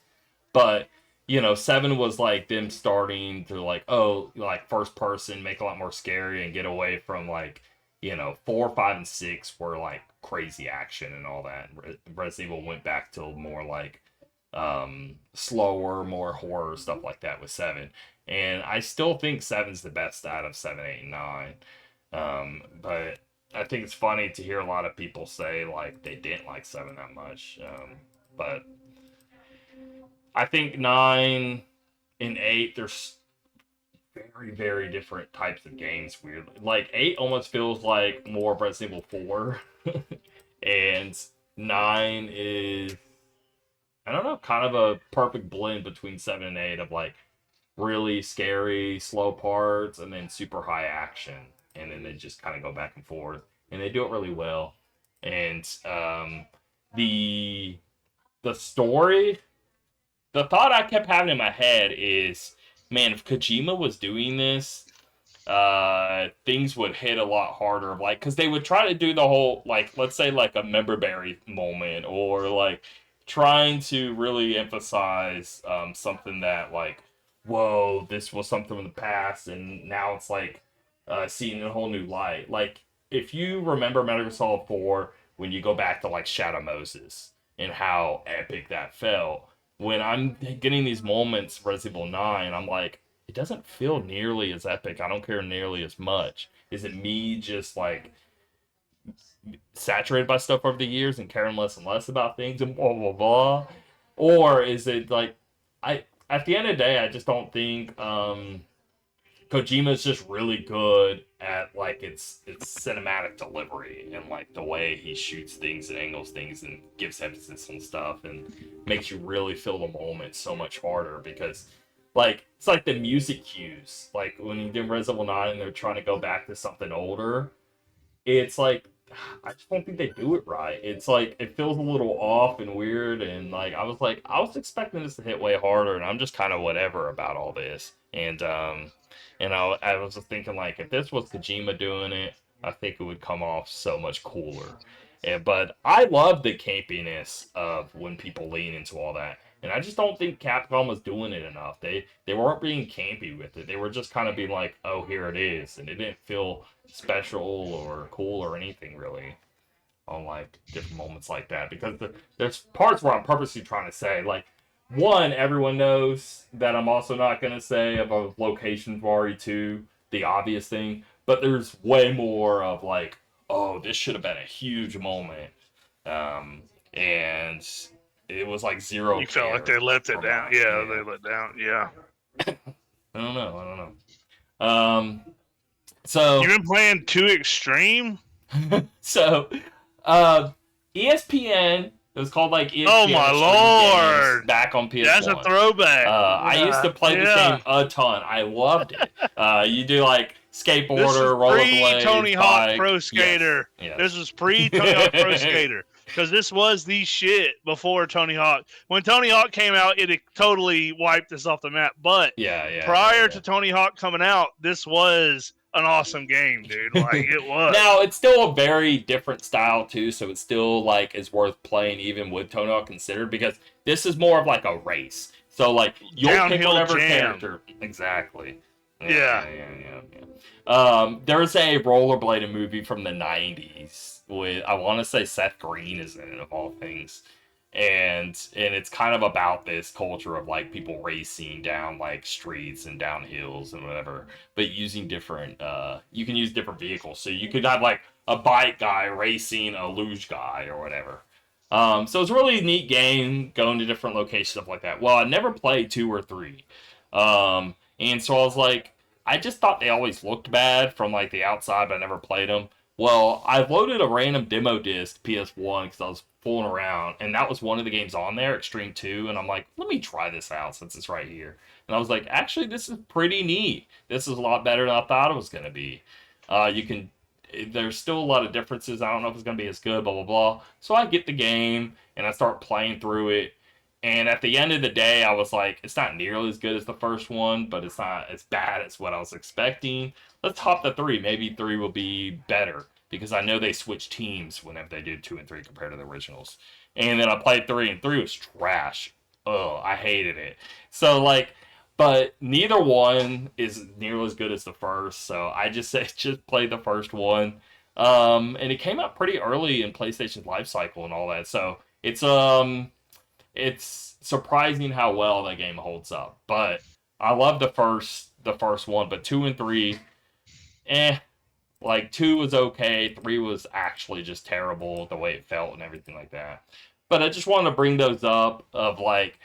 But, 7 was like them starting to, like, oh, like, first person, make a lot more scary, and get away from, like, 4, 5, and 6 were, like, crazy action and all that. Resident Evil went back to more, like, slower, more horror stuff like that with 7. And I still think 7's the best out of 7, 8, and 9. But I think it's funny to hear a lot of people say like they didn't like 7 that much. But I think 9 and 8, there's very, very different types of games, weirdly. Like 8 almost feels like more of Resident Evil 4. And 9 is, I don't know, kind of a perfect blend between 7 and 8 of like really scary, slow parts, and then super high action. And then they just kind of go back and forth. And they do it really well. And the story, the thought I kept having in my head is, man, if Kojima was doing this, things would hit a lot harder. Like, because they would try to do the whole, like, let's say, like a member berry moment, or like trying to really emphasize something that, like, whoa, this was something from the past, and now it's like seen in a whole new light. Like, if you remember Metal Gear Solid 4, when you go back to like Shadow Moses and how epic that felt, when I'm getting these moments, Resident Evil 9, I'm like, it doesn't feel nearly as epic. I don't care nearly as much. Is it me just like saturated by stuff over the years and caring less and less about things and blah blah blah? Or is it like, I at the end of the day, I just don't think Kojima's just really good at like its cinematic delivery and like the way he shoots things and angles things and gives emphasis on stuff and makes you really feel the moment so much harder, because like it's like the music cues, like when you did Resident Evil 9 and they're trying to go back to something older, it's like I just don't think they do it right. It's like it feels a little off and weird, and like I was expecting this to hit way harder, and I'm just kind of whatever about all this. And I was just thinking, like, if this was Kojima doing it, I think it would come off so much cooler. But I love the campiness of when people lean into all that. And I just don't think Capcom was doing it enough. They weren't being campy with it. They were just kind of being like, oh, here it is. And it didn't feel special or cool or anything, really, on, like, different moments like that. Because there's parts where I'm purposely trying to say, like, one, everyone knows that I'm also not going to say about location for RE2, the obvious thing, but there's way more of like, oh, this should have been a huge moment. And it was like zero. You felt like they left it down. Yeah, they let down. Yeah. I don't know. So You've been playing Too Extreme? So ESPN, it was called like ESPN. Oh my lord! Back on PS1. That's a throwback. I used to play this game a ton. I loved it. You do like skateboarder, rollerblade, Tony Hawk bike. Pro Skater. Yes. This was pre Tony Hawk Pro Skater, because this was the shit before Tony Hawk. When Tony Hawk came out, it totally wiped us off the map. But prior to Tony Hawk coming out, this was an awesome game, dude. Like, it was. Now, it's still a very different style too, so it's still like is worth playing even with Tony Hawk considered, because this is more of like a race. So like you'll pick whatever character. Exactly. Yeah. There's a rollerblading movie from the 90s with, I want to say, Seth Green is in it, of all things. And it's kind of about this culture of like people racing down like streets and down hills and whatever, but using different you can use different vehicles. So you could have like a bike guy racing a luge guy or whatever. So it's a really neat game, going to different locations, stuff like that. Well, I never played 2 or 3. And so I was like, I just thought they always looked bad from like the outside, but I never played them. Well, I loaded a random demo disc PS1 because I was fooling around, and that was one of the games on there, Extreme 2, and I'm like, let me try this out since it's right here. And I was like, actually, this is pretty neat. This is a lot better than I thought it was going to be. There's still a lot of differences. I don't know if it's going to be as good, blah, blah, blah. So I get the game, and I start playing through it, And at the end of the day, I was like, it's not nearly as good as the first one, but it's not as bad as what I was expecting. Let's hop to 3. Maybe 3 will be better because I know they switch teams whenever they do 2 and 3 compared to the originals. And then I played 3, and 3 was trash. Oh, I hated it. So, like, but neither one is nearly as good as the first. So I just say just play the first one. And it came out pretty early in PlayStation's life cycle and all that. So it's surprising how well that game holds up. But I love the first one, but 2 and 3, eh. Like 2 was okay, 3 was actually just terrible the way it felt and everything like that. But I just wanted to bring those up of like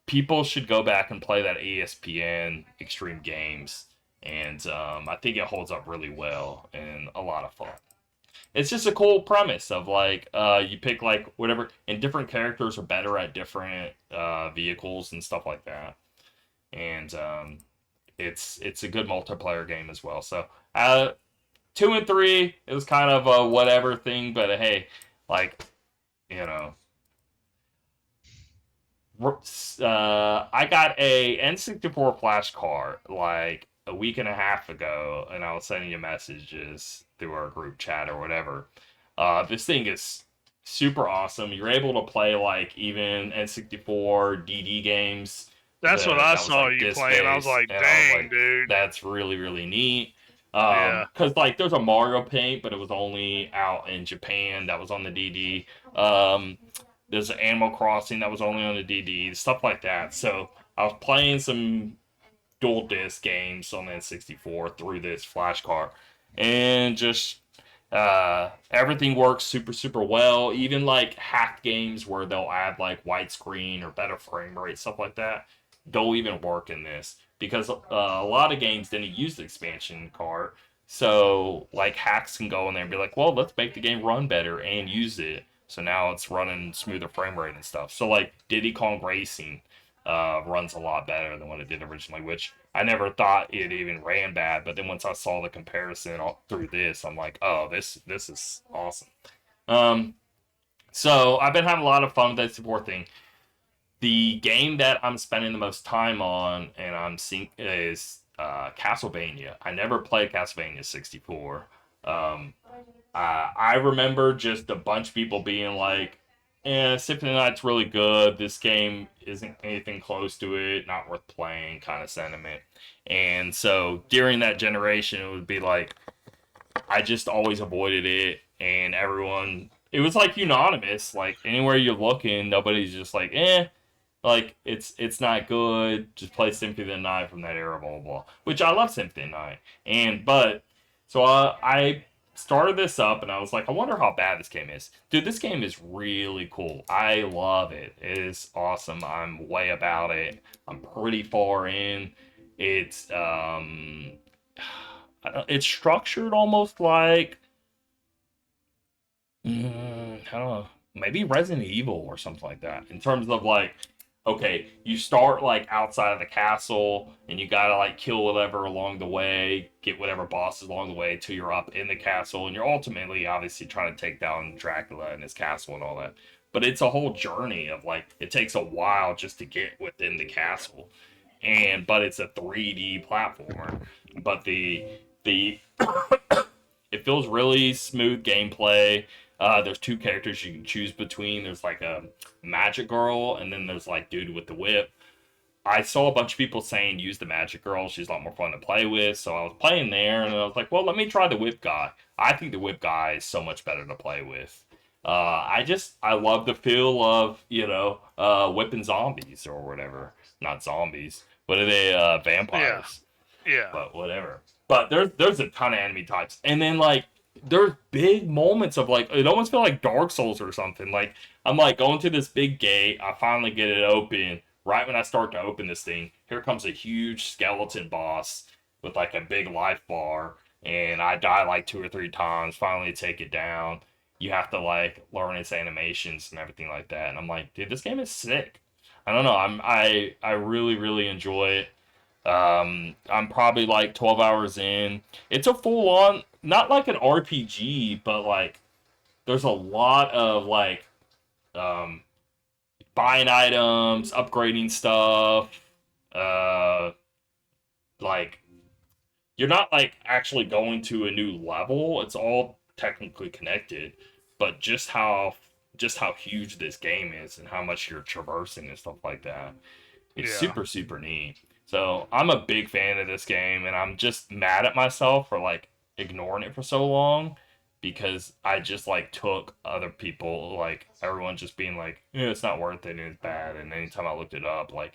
people should go back and play that ESPN Extreme Games, and I think it holds up really well and a lot of fun. It's just a cool premise of like you pick like whatever, and different characters are better at different vehicles and stuff like that, and it's a good multiplayer game as well. So 2 and 3, it was kind of a whatever thing, but hey, like you know, I got a N64 flash card like a week and a half ago, and I was sending you messages through our group chat or whatever. This thing is super awesome. You're able to play like even N64 DD games. That's what I that was, saw like, you playing. I was like, dang, dude. That's really, really neat. Yeah. Because like there's a Mario Paint, but it was only out in Japan. That was on the DD. There's an Animal Crossing that was only on the DD, stuff like that. So I was playing some dual disc games on the N64 through this flash card, and just everything works super, super well. Even like hacked games where they'll add like widescreen or better frame rate, stuff like that, don't even work in this because a lot of games didn't use the expansion card. So like hacks can go in there and be like, well, let's make the game run better and use it. So now it's running smoother frame rate and stuff. So like Diddy Kong Racing runs a lot better than what it did originally, which I never thought it even ran bad. But then once I saw the comparison through this, I'm like, oh, this is awesome. So I've been having a lot of fun with that support thing. The game that I'm spending the most time on and I'm seeing is Castlevania. I never played Castlevania 64. I remember just a bunch of people being like, Symphony of the Night's really good. This game isn't anything close to it. Not worth playing kind of sentiment. And so during that generation, it would be like, I just always avoided it. And everyone, it was like unanimous. Like anywhere you're looking, nobody's just like, like it's not good. Just play Symphony of the Night from that era, blah, blah, blah. Which I love Symphony of the Night. But so I started this up and I was like, I wonder how bad this game is. Dude, this game is really cool. I love it. It is awesome. I'm way about it. I'm pretty far in. It's it's structured almost like I don't know, maybe Resident Evil or something like that. In terms of like, okay, you start like outside of the castle and you gotta like kill whatever along the way, get whatever bosses along the way till you're up in the castle, and you're ultimately obviously trying to take down Dracula and his castle and all that. But it's a whole journey of like, it takes a while just to get within the castle. But it's a 3D platformer. But the it feels really smooth gameplay. There's 2 characters you can choose between. There's like a magic girl, and then there's like dude with the whip. I saw a bunch of people saying use the magic girl. She's a lot more fun to play with. So I was playing there, and I was like, well, let me try the whip guy. I think the whip guy is so much better to play with. I love the feel of whipping zombies or whatever. Not zombies. What are they? Vampires. Yeah. But whatever. But there's a ton of enemy types, and then like there's big moments of like, it almost felt like Dark Souls or something. Like I'm like going to this big gate, I finally get it open. Right when I start to open this thing, here comes a huge skeleton boss with like a big life bar, and I die like 2 or 3 times. Finally take it down. You have to like learn its animations and everything like that. And I'm like, dude, this game is sick. I don't know. I really, really enjoy it. I'm probably like 12 hours in. It's a full on, not like an RPG, but like there's a lot of like buying items, upgrading stuff, uh, like you're not like actually going to a new level. It's all technically connected, but just how huge this game is and how much you're traversing and stuff like that. It's Yeah. super super neat. So I'm a big fan of this game, and I'm just mad at myself for like ignoring it for so long because I just like took other people, like everyone just being like, yeah, it's not worth it and it's bad. And anytime I looked it up, like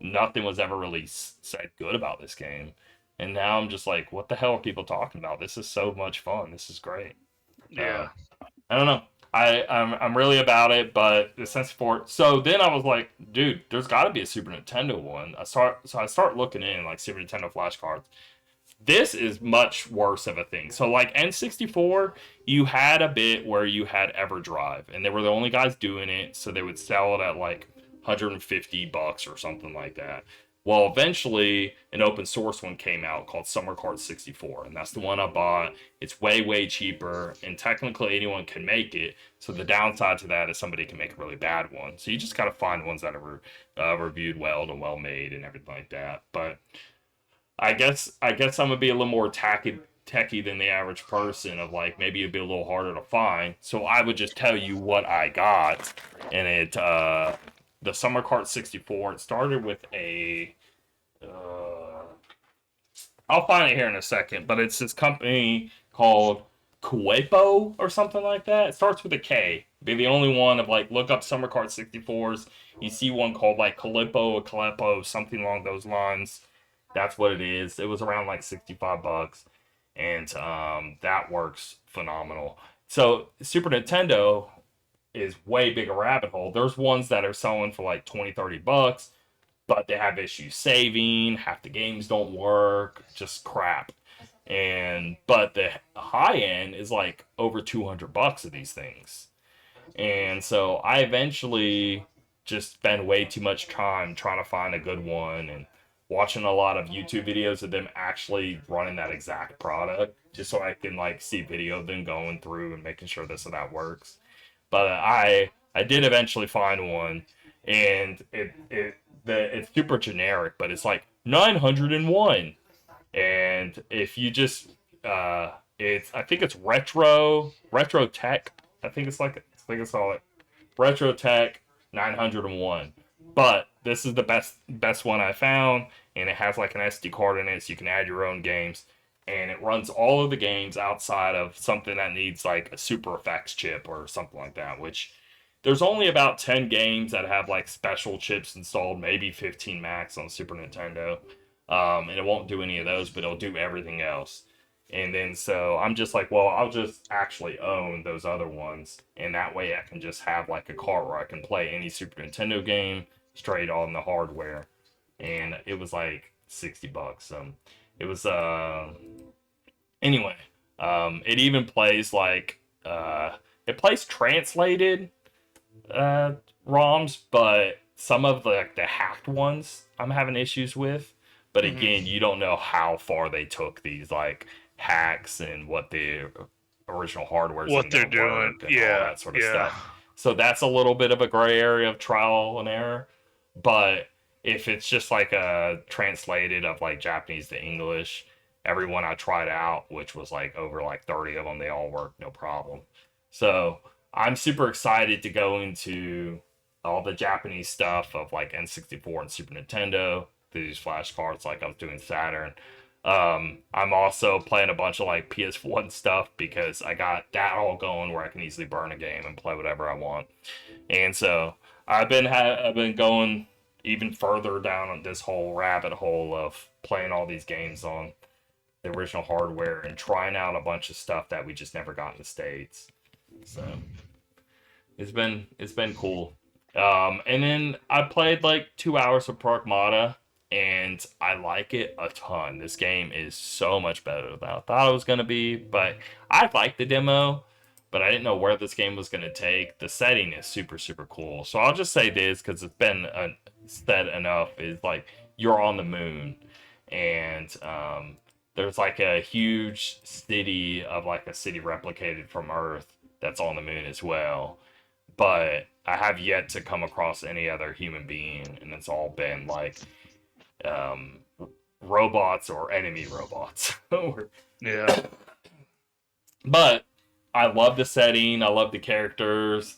nothing was ever really said good about this game. And now I'm just like, what the hell are people talking about? This is so much fun. This is great. Yeah. I don't know. I'm really about it, but the sense for it. So then I was like, dude, there's got to be a Super Nintendo one. I start looking in like Super Nintendo flashcards. This is much worse of a thing. So like N64, you had a bit where you had EverDrive, and they were the only guys doing it, so they would sell it at like $150 or something like that. Well, eventually, an open source one came out called Summer Card 64, and that's the one I bought. It's way, way cheaper, and technically anyone can make it. So the downside to that is somebody can make a really bad one. So you just gotta find ones that are reviewed well and well made and everything like that. But I guess I'm gonna be a little more techie than the average person. Of like maybe it'd be a little harder to find. So I would just tell you what I got, and the Summer Cart 64. It started with a I'll find it here in a second, but it's this company called Kuepo or something like that. It starts with a K. Be the only one of like look up Summer Cart 64s. You see one called like Calepo, something along those lines. That's what it is. It was around like $65, and that works phenomenal. So Super Nintendo is way bigger rabbit hole. There's ones that are selling for like 20, $30, but they have issues saving, half the games don't work, just crap. And but the high end is like over $200 of these things. And so I eventually just spend way too much time trying to find a good one and watching a lot of YouTube videos of them actually running that exact product just so I can like see video of them going through and making sure this and that works. But I did eventually find one, and it's super generic, but it's like 901. And if you just it's I think it's retro tech. I think it's all it retro tech 901. But this is the best one I found, and it has like an SD card in it, so you can add your own games, and it runs all of the games outside of something that needs like a super effects chip or something like that. Which there's only about 10 games that have like special chips installed, maybe 15 max on Super Nintendo. And it won't do any of those, but it'll do everything else. And then so I'm just like, well, I'll just actually own those other ones, and that way I can just have like a cart where I can play any Super Nintendo game straight on the hardware. And it was like $60. It was anyway. It even plays like it plays translated ROMs, but some of the hacked ones I'm having issues with. But again, you don't know how far they took these like hacks and what the original hardware is What they're doing, and all yeah, that sort of yeah. stuff. So that's a little bit of a gray area of trial and error. But if it's just like a translated of like Japanese to English, everyone I tried out, which was like over like 30 of them, they all worked no problem. So I'm super excited to go into all the Japanese stuff of like N64 and Super Nintendo, these flashcards like I was doing Saturn. I'm also playing a bunch of like PS1 stuff because I got that all going where I can easily burn a game and play whatever I want. And so I've been going even further down on this whole rabbit hole of playing all these games on the original hardware and trying out a bunch of stuff that we just never got in the States. So it's been cool. And then I played like 2 hours of Pragmata, and I like it a ton. This game is so much better than I thought it was gonna be. But I liked the demo, but I didn't know where this game was gonna take. The setting is super super cool. So I'll just say this because it's been said enough. Is like you're on the moon, and there's like a huge city of like a city replicated from Earth that's on the moon as well. But I have yet to come across any other human being, and it's all been like um, robots or enemy robots. Yeah. But I love the setting. I love the characters.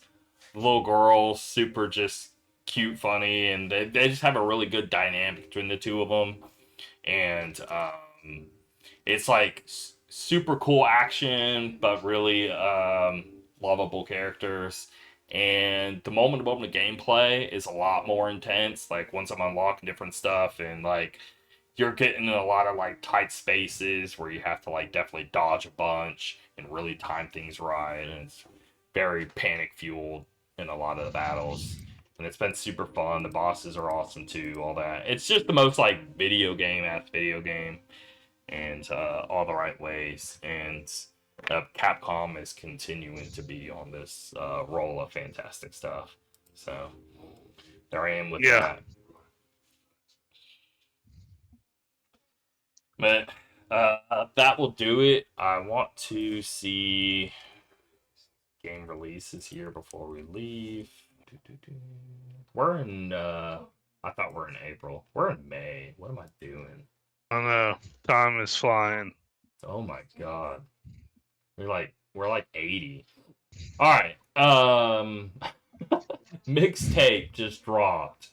The little girl, super just cute, funny, and they just have a really good dynamic between the two of them. And it's like super cool action, but really lovable characters. And the moment to moment gameplay is a lot more intense. Like once I'm unlocking different stuff, and like you're getting in a lot of like tight spaces where you have to like definitely dodge a bunch and really time things right. And it's very panic fueled in a lot of the battles. And it's been super fun. The bosses are awesome too. All that. It's just the most like video game ass video game, and all the right ways. And Capcom is continuing to be on this roll of fantastic stuff. So there I am with Yeah. that. But that will do it. I want to see game releases here before we leave. We're in. I thought we're in April. We're in May. What am I doing? I know. Time is flying. Oh my god. We're like 80. All right. Mixtape just dropped.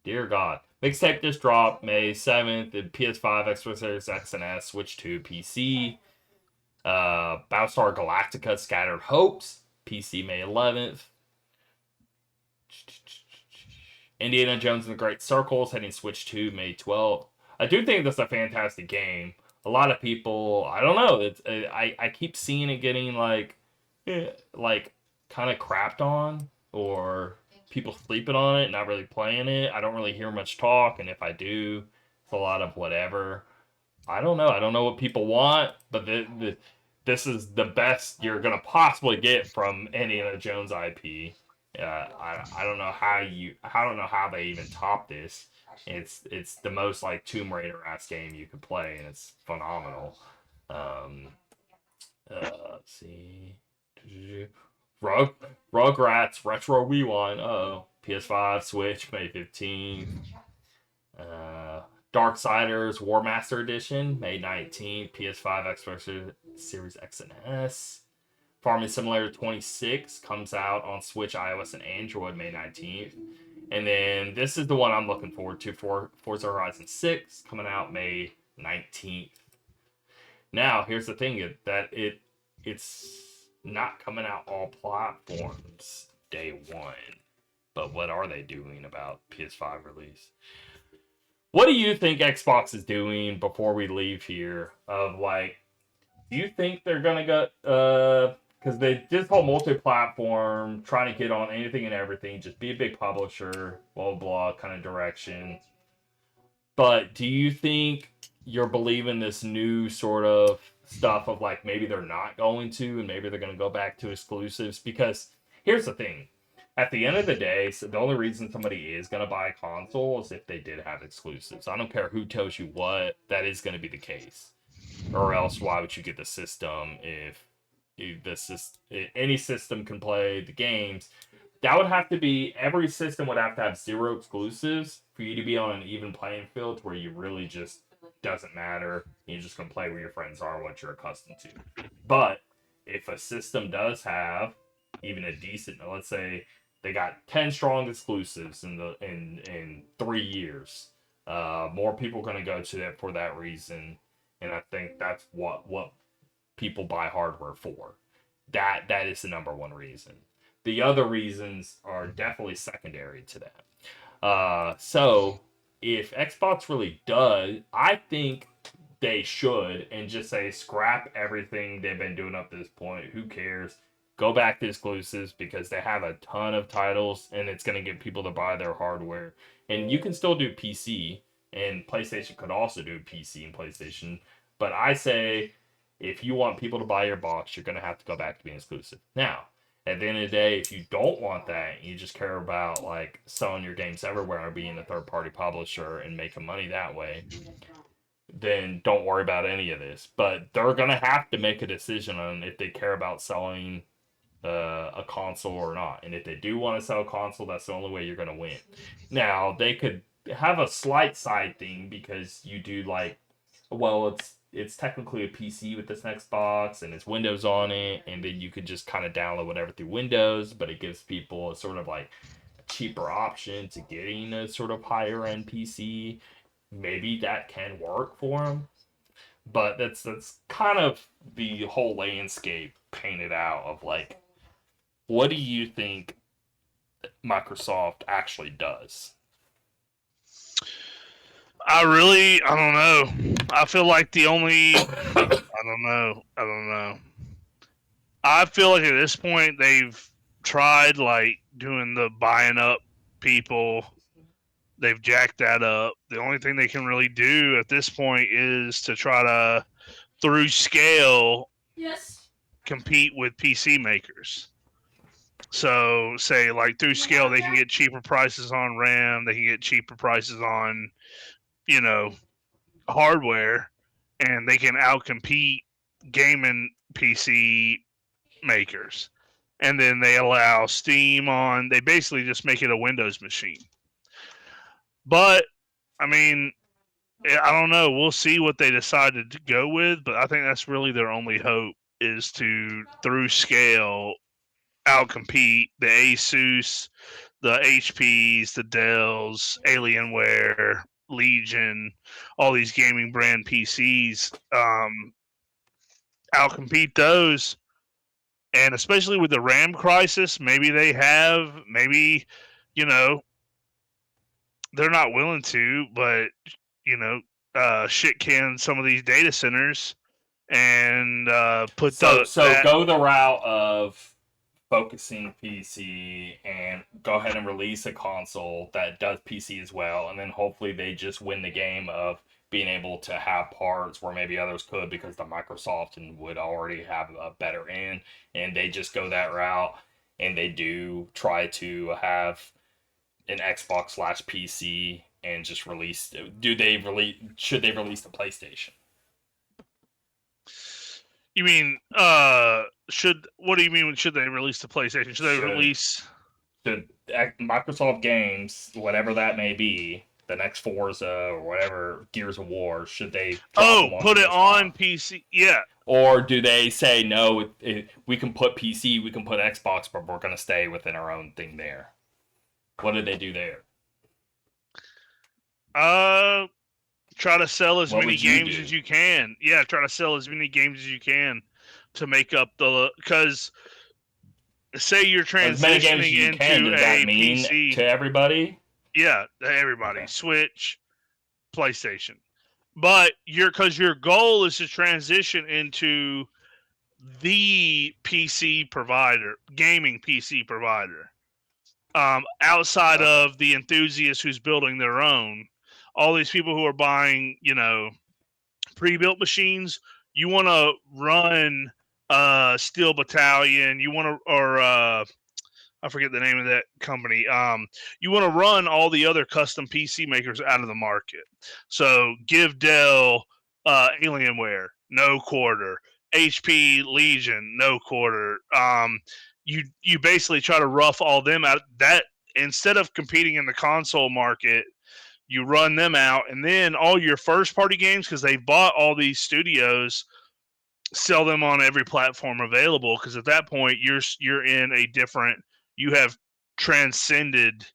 Dear God. Mixtape just dropped May 7th in PS5, Xbox Series X and S, Switch 2, PC. Battlestar Galactica Scattered Hopes, PC May 11th. Indiana Jones and the Great Circles heading Switch 2 May 12th. I do think that's a fantastic game. A lot of people, I don't know, I keep seeing it getting like kind of crapped on, or people sleeping on it, not really playing it. I don't really hear much talk, and if I do, it's a lot of whatever. I don't know. I don't know what people want, but this is the best you're gonna possibly get from Indiana Jones IP. I don't know I don't know how they even top this. It's the most like Tomb Raider ass game you could play, and it's phenomenal. Um, let's see. Rugrats Retro Rewind. Oh, PS5, Switch, May 15th. Darksiders War Master Edition, May 19th. PS5, Xbox Series X and S. Farming Simulator 26 comes out on Switch, iOS, and Android May 19th. And then this is the one I'm looking forward to, for Forza Horizon 6, coming out May 19th. Now, here's the thing, it's not coming out all platforms day one. But what are they doing about PS5 release? What do you think Xbox is doing before we leave here? Of like, do you think they're gonna go? Because they this whole multi-platform, trying to get on anything and everything, just be a big publisher, blah blah, blah kind of direction. But do you think you're believing this new sort of stuff of like maybe they're not going to, and maybe they're going to go back to exclusives? Because here's the thing. At the end of the day, so the only reason somebody is going to buy a console is if they did have exclusives. I don't care who tells you what, that is going to be the case. Or else, why would you get the system if any system can play the games? That would have to be, every system would have to have 0 exclusives for you to be on an even playing field where you really just doesn't matter. You're just going to play where your friends are and what you're accustomed to. But if a system does have even a decent, let's say they got 10 strong exclusives in 3 years, more people are going to go to that for that reason. And I think that's what people buy hardware for. That is the number one reason. The other reasons are definitely secondary to that. So if Xbox really does, I think they should, and just say scrap everything they've been doing up to this point. Who cares? Go back to exclusives, because they have a ton of titles, and it's going to get people to buy their hardware. And you can still do PC, and PlayStation could also do PC and PlayStation. But I say, if you want people to buy your box, you're going to have to go back to being exclusive. Now, at the end of the day, if you don't want that, you just care about like selling your games everywhere or being a third-party publisher and making money that way, then don't worry about any of this. But they're going to have to make a decision on if they care about selling a console or not. And if they do want to sell a console, that's the only way you're going to win. Now, they could have a slight side thing because you do like, well, it's technically a PC with this Xbox and it's Windows on it, and then you could just kind of download whatever through Windows, but it gives people a sort of like cheaper option to getting a sort of higher end PC. Maybe that can work for them, but that's kind of the whole landscape painted out of like, what do you think Microsoft actually does? I don't know. I feel like the only, I don't know. I feel like at this point they've tried like doing the buying up people. They've jacked that up. The only thing they can really do at this point is to try to, through scale, compete with PC makers. So, say like through scale, they can get cheaper prices on RAM. They can get cheaper prices on, hardware, and they can outcompete gaming PC makers. And then they allow Steam on. They basically just make it a Windows machine. But I mean, I don't know. We'll see what they decided to go with, but I think that's really their only hope is to, through scale, outcompete the Asus, the HPs, the Dells, Alienware, Legion, all these gaming brand PCs, outcompete those. And especially with the RAM crisis, maybe they're not willing to, but shit can some of these data centers and put So go the route of focusing PC and go ahead and release a console that does PC as well, and then hopefully they just win the game of being able to have parts where maybe others could because the Microsoft would already have a better end, and they just go that route, and they do try to have an Xbox / PC and just release. Should they release the PlayStation? You mean what do you mean should they release the PlayStation? Should they release Microsoft games, whatever that may be, the next Forza or whatever, Gears of War, should they put it on PC? Yeah. Or do they say no, we can put PC, we can put Xbox, but we're going to stay within our own thing there? What did they do there? Try to sell as many games as you can. Yeah, try to sell as many games as you can to make up because say you're transitioning into a PC to everybody. Yeah, to everybody. Okay. Switch, PlayStation, but because your goal is to transition into the PC provider, gaming PC provider. Outside of the enthusiast who's building their own, all these people who are buying, pre-built machines, you want to run Steel Battalion, I forget the name of that company. You want to run all the other custom PC makers out of the market. So give Dell Alienware, no quarter. HP Legion, no quarter. You basically try to rough all them out. That instead of competing in the console market, you run them out, and then all your first party games, because they bought all these studios, sell them on every platform available. Because at that point, you're in a different. You have transcended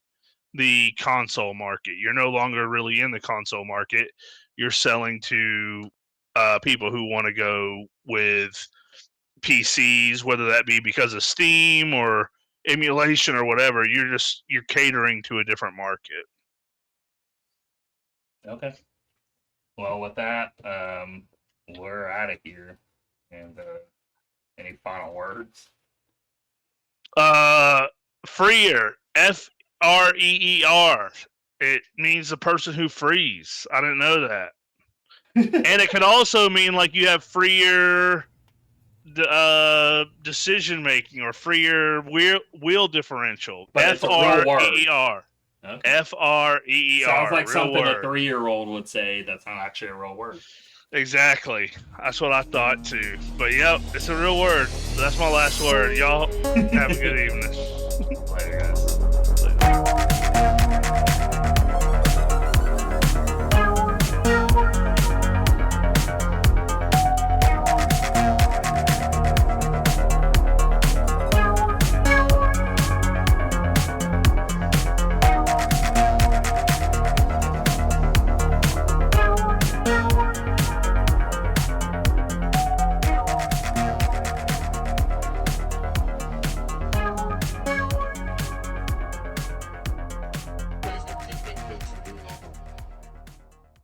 the console market. You're no longer really in the console market. You're selling to people who want to go with PCs, whether that be because of Steam or emulation or whatever. You're catering to a different market. Okay. Well, with that, we're out of here. And any final words? Freer, Freer. It means the person who frees. I didn't know that. And it could also mean like you have freer decision making or freer wheel differential. Freer. Okay. Freer. Sounds like something a 3-year-old would say. That's not actually a real word. Exactly. That's what I thought too. But yep, it's a real word. That's my last word. Y'all have a good evening. Later, guys.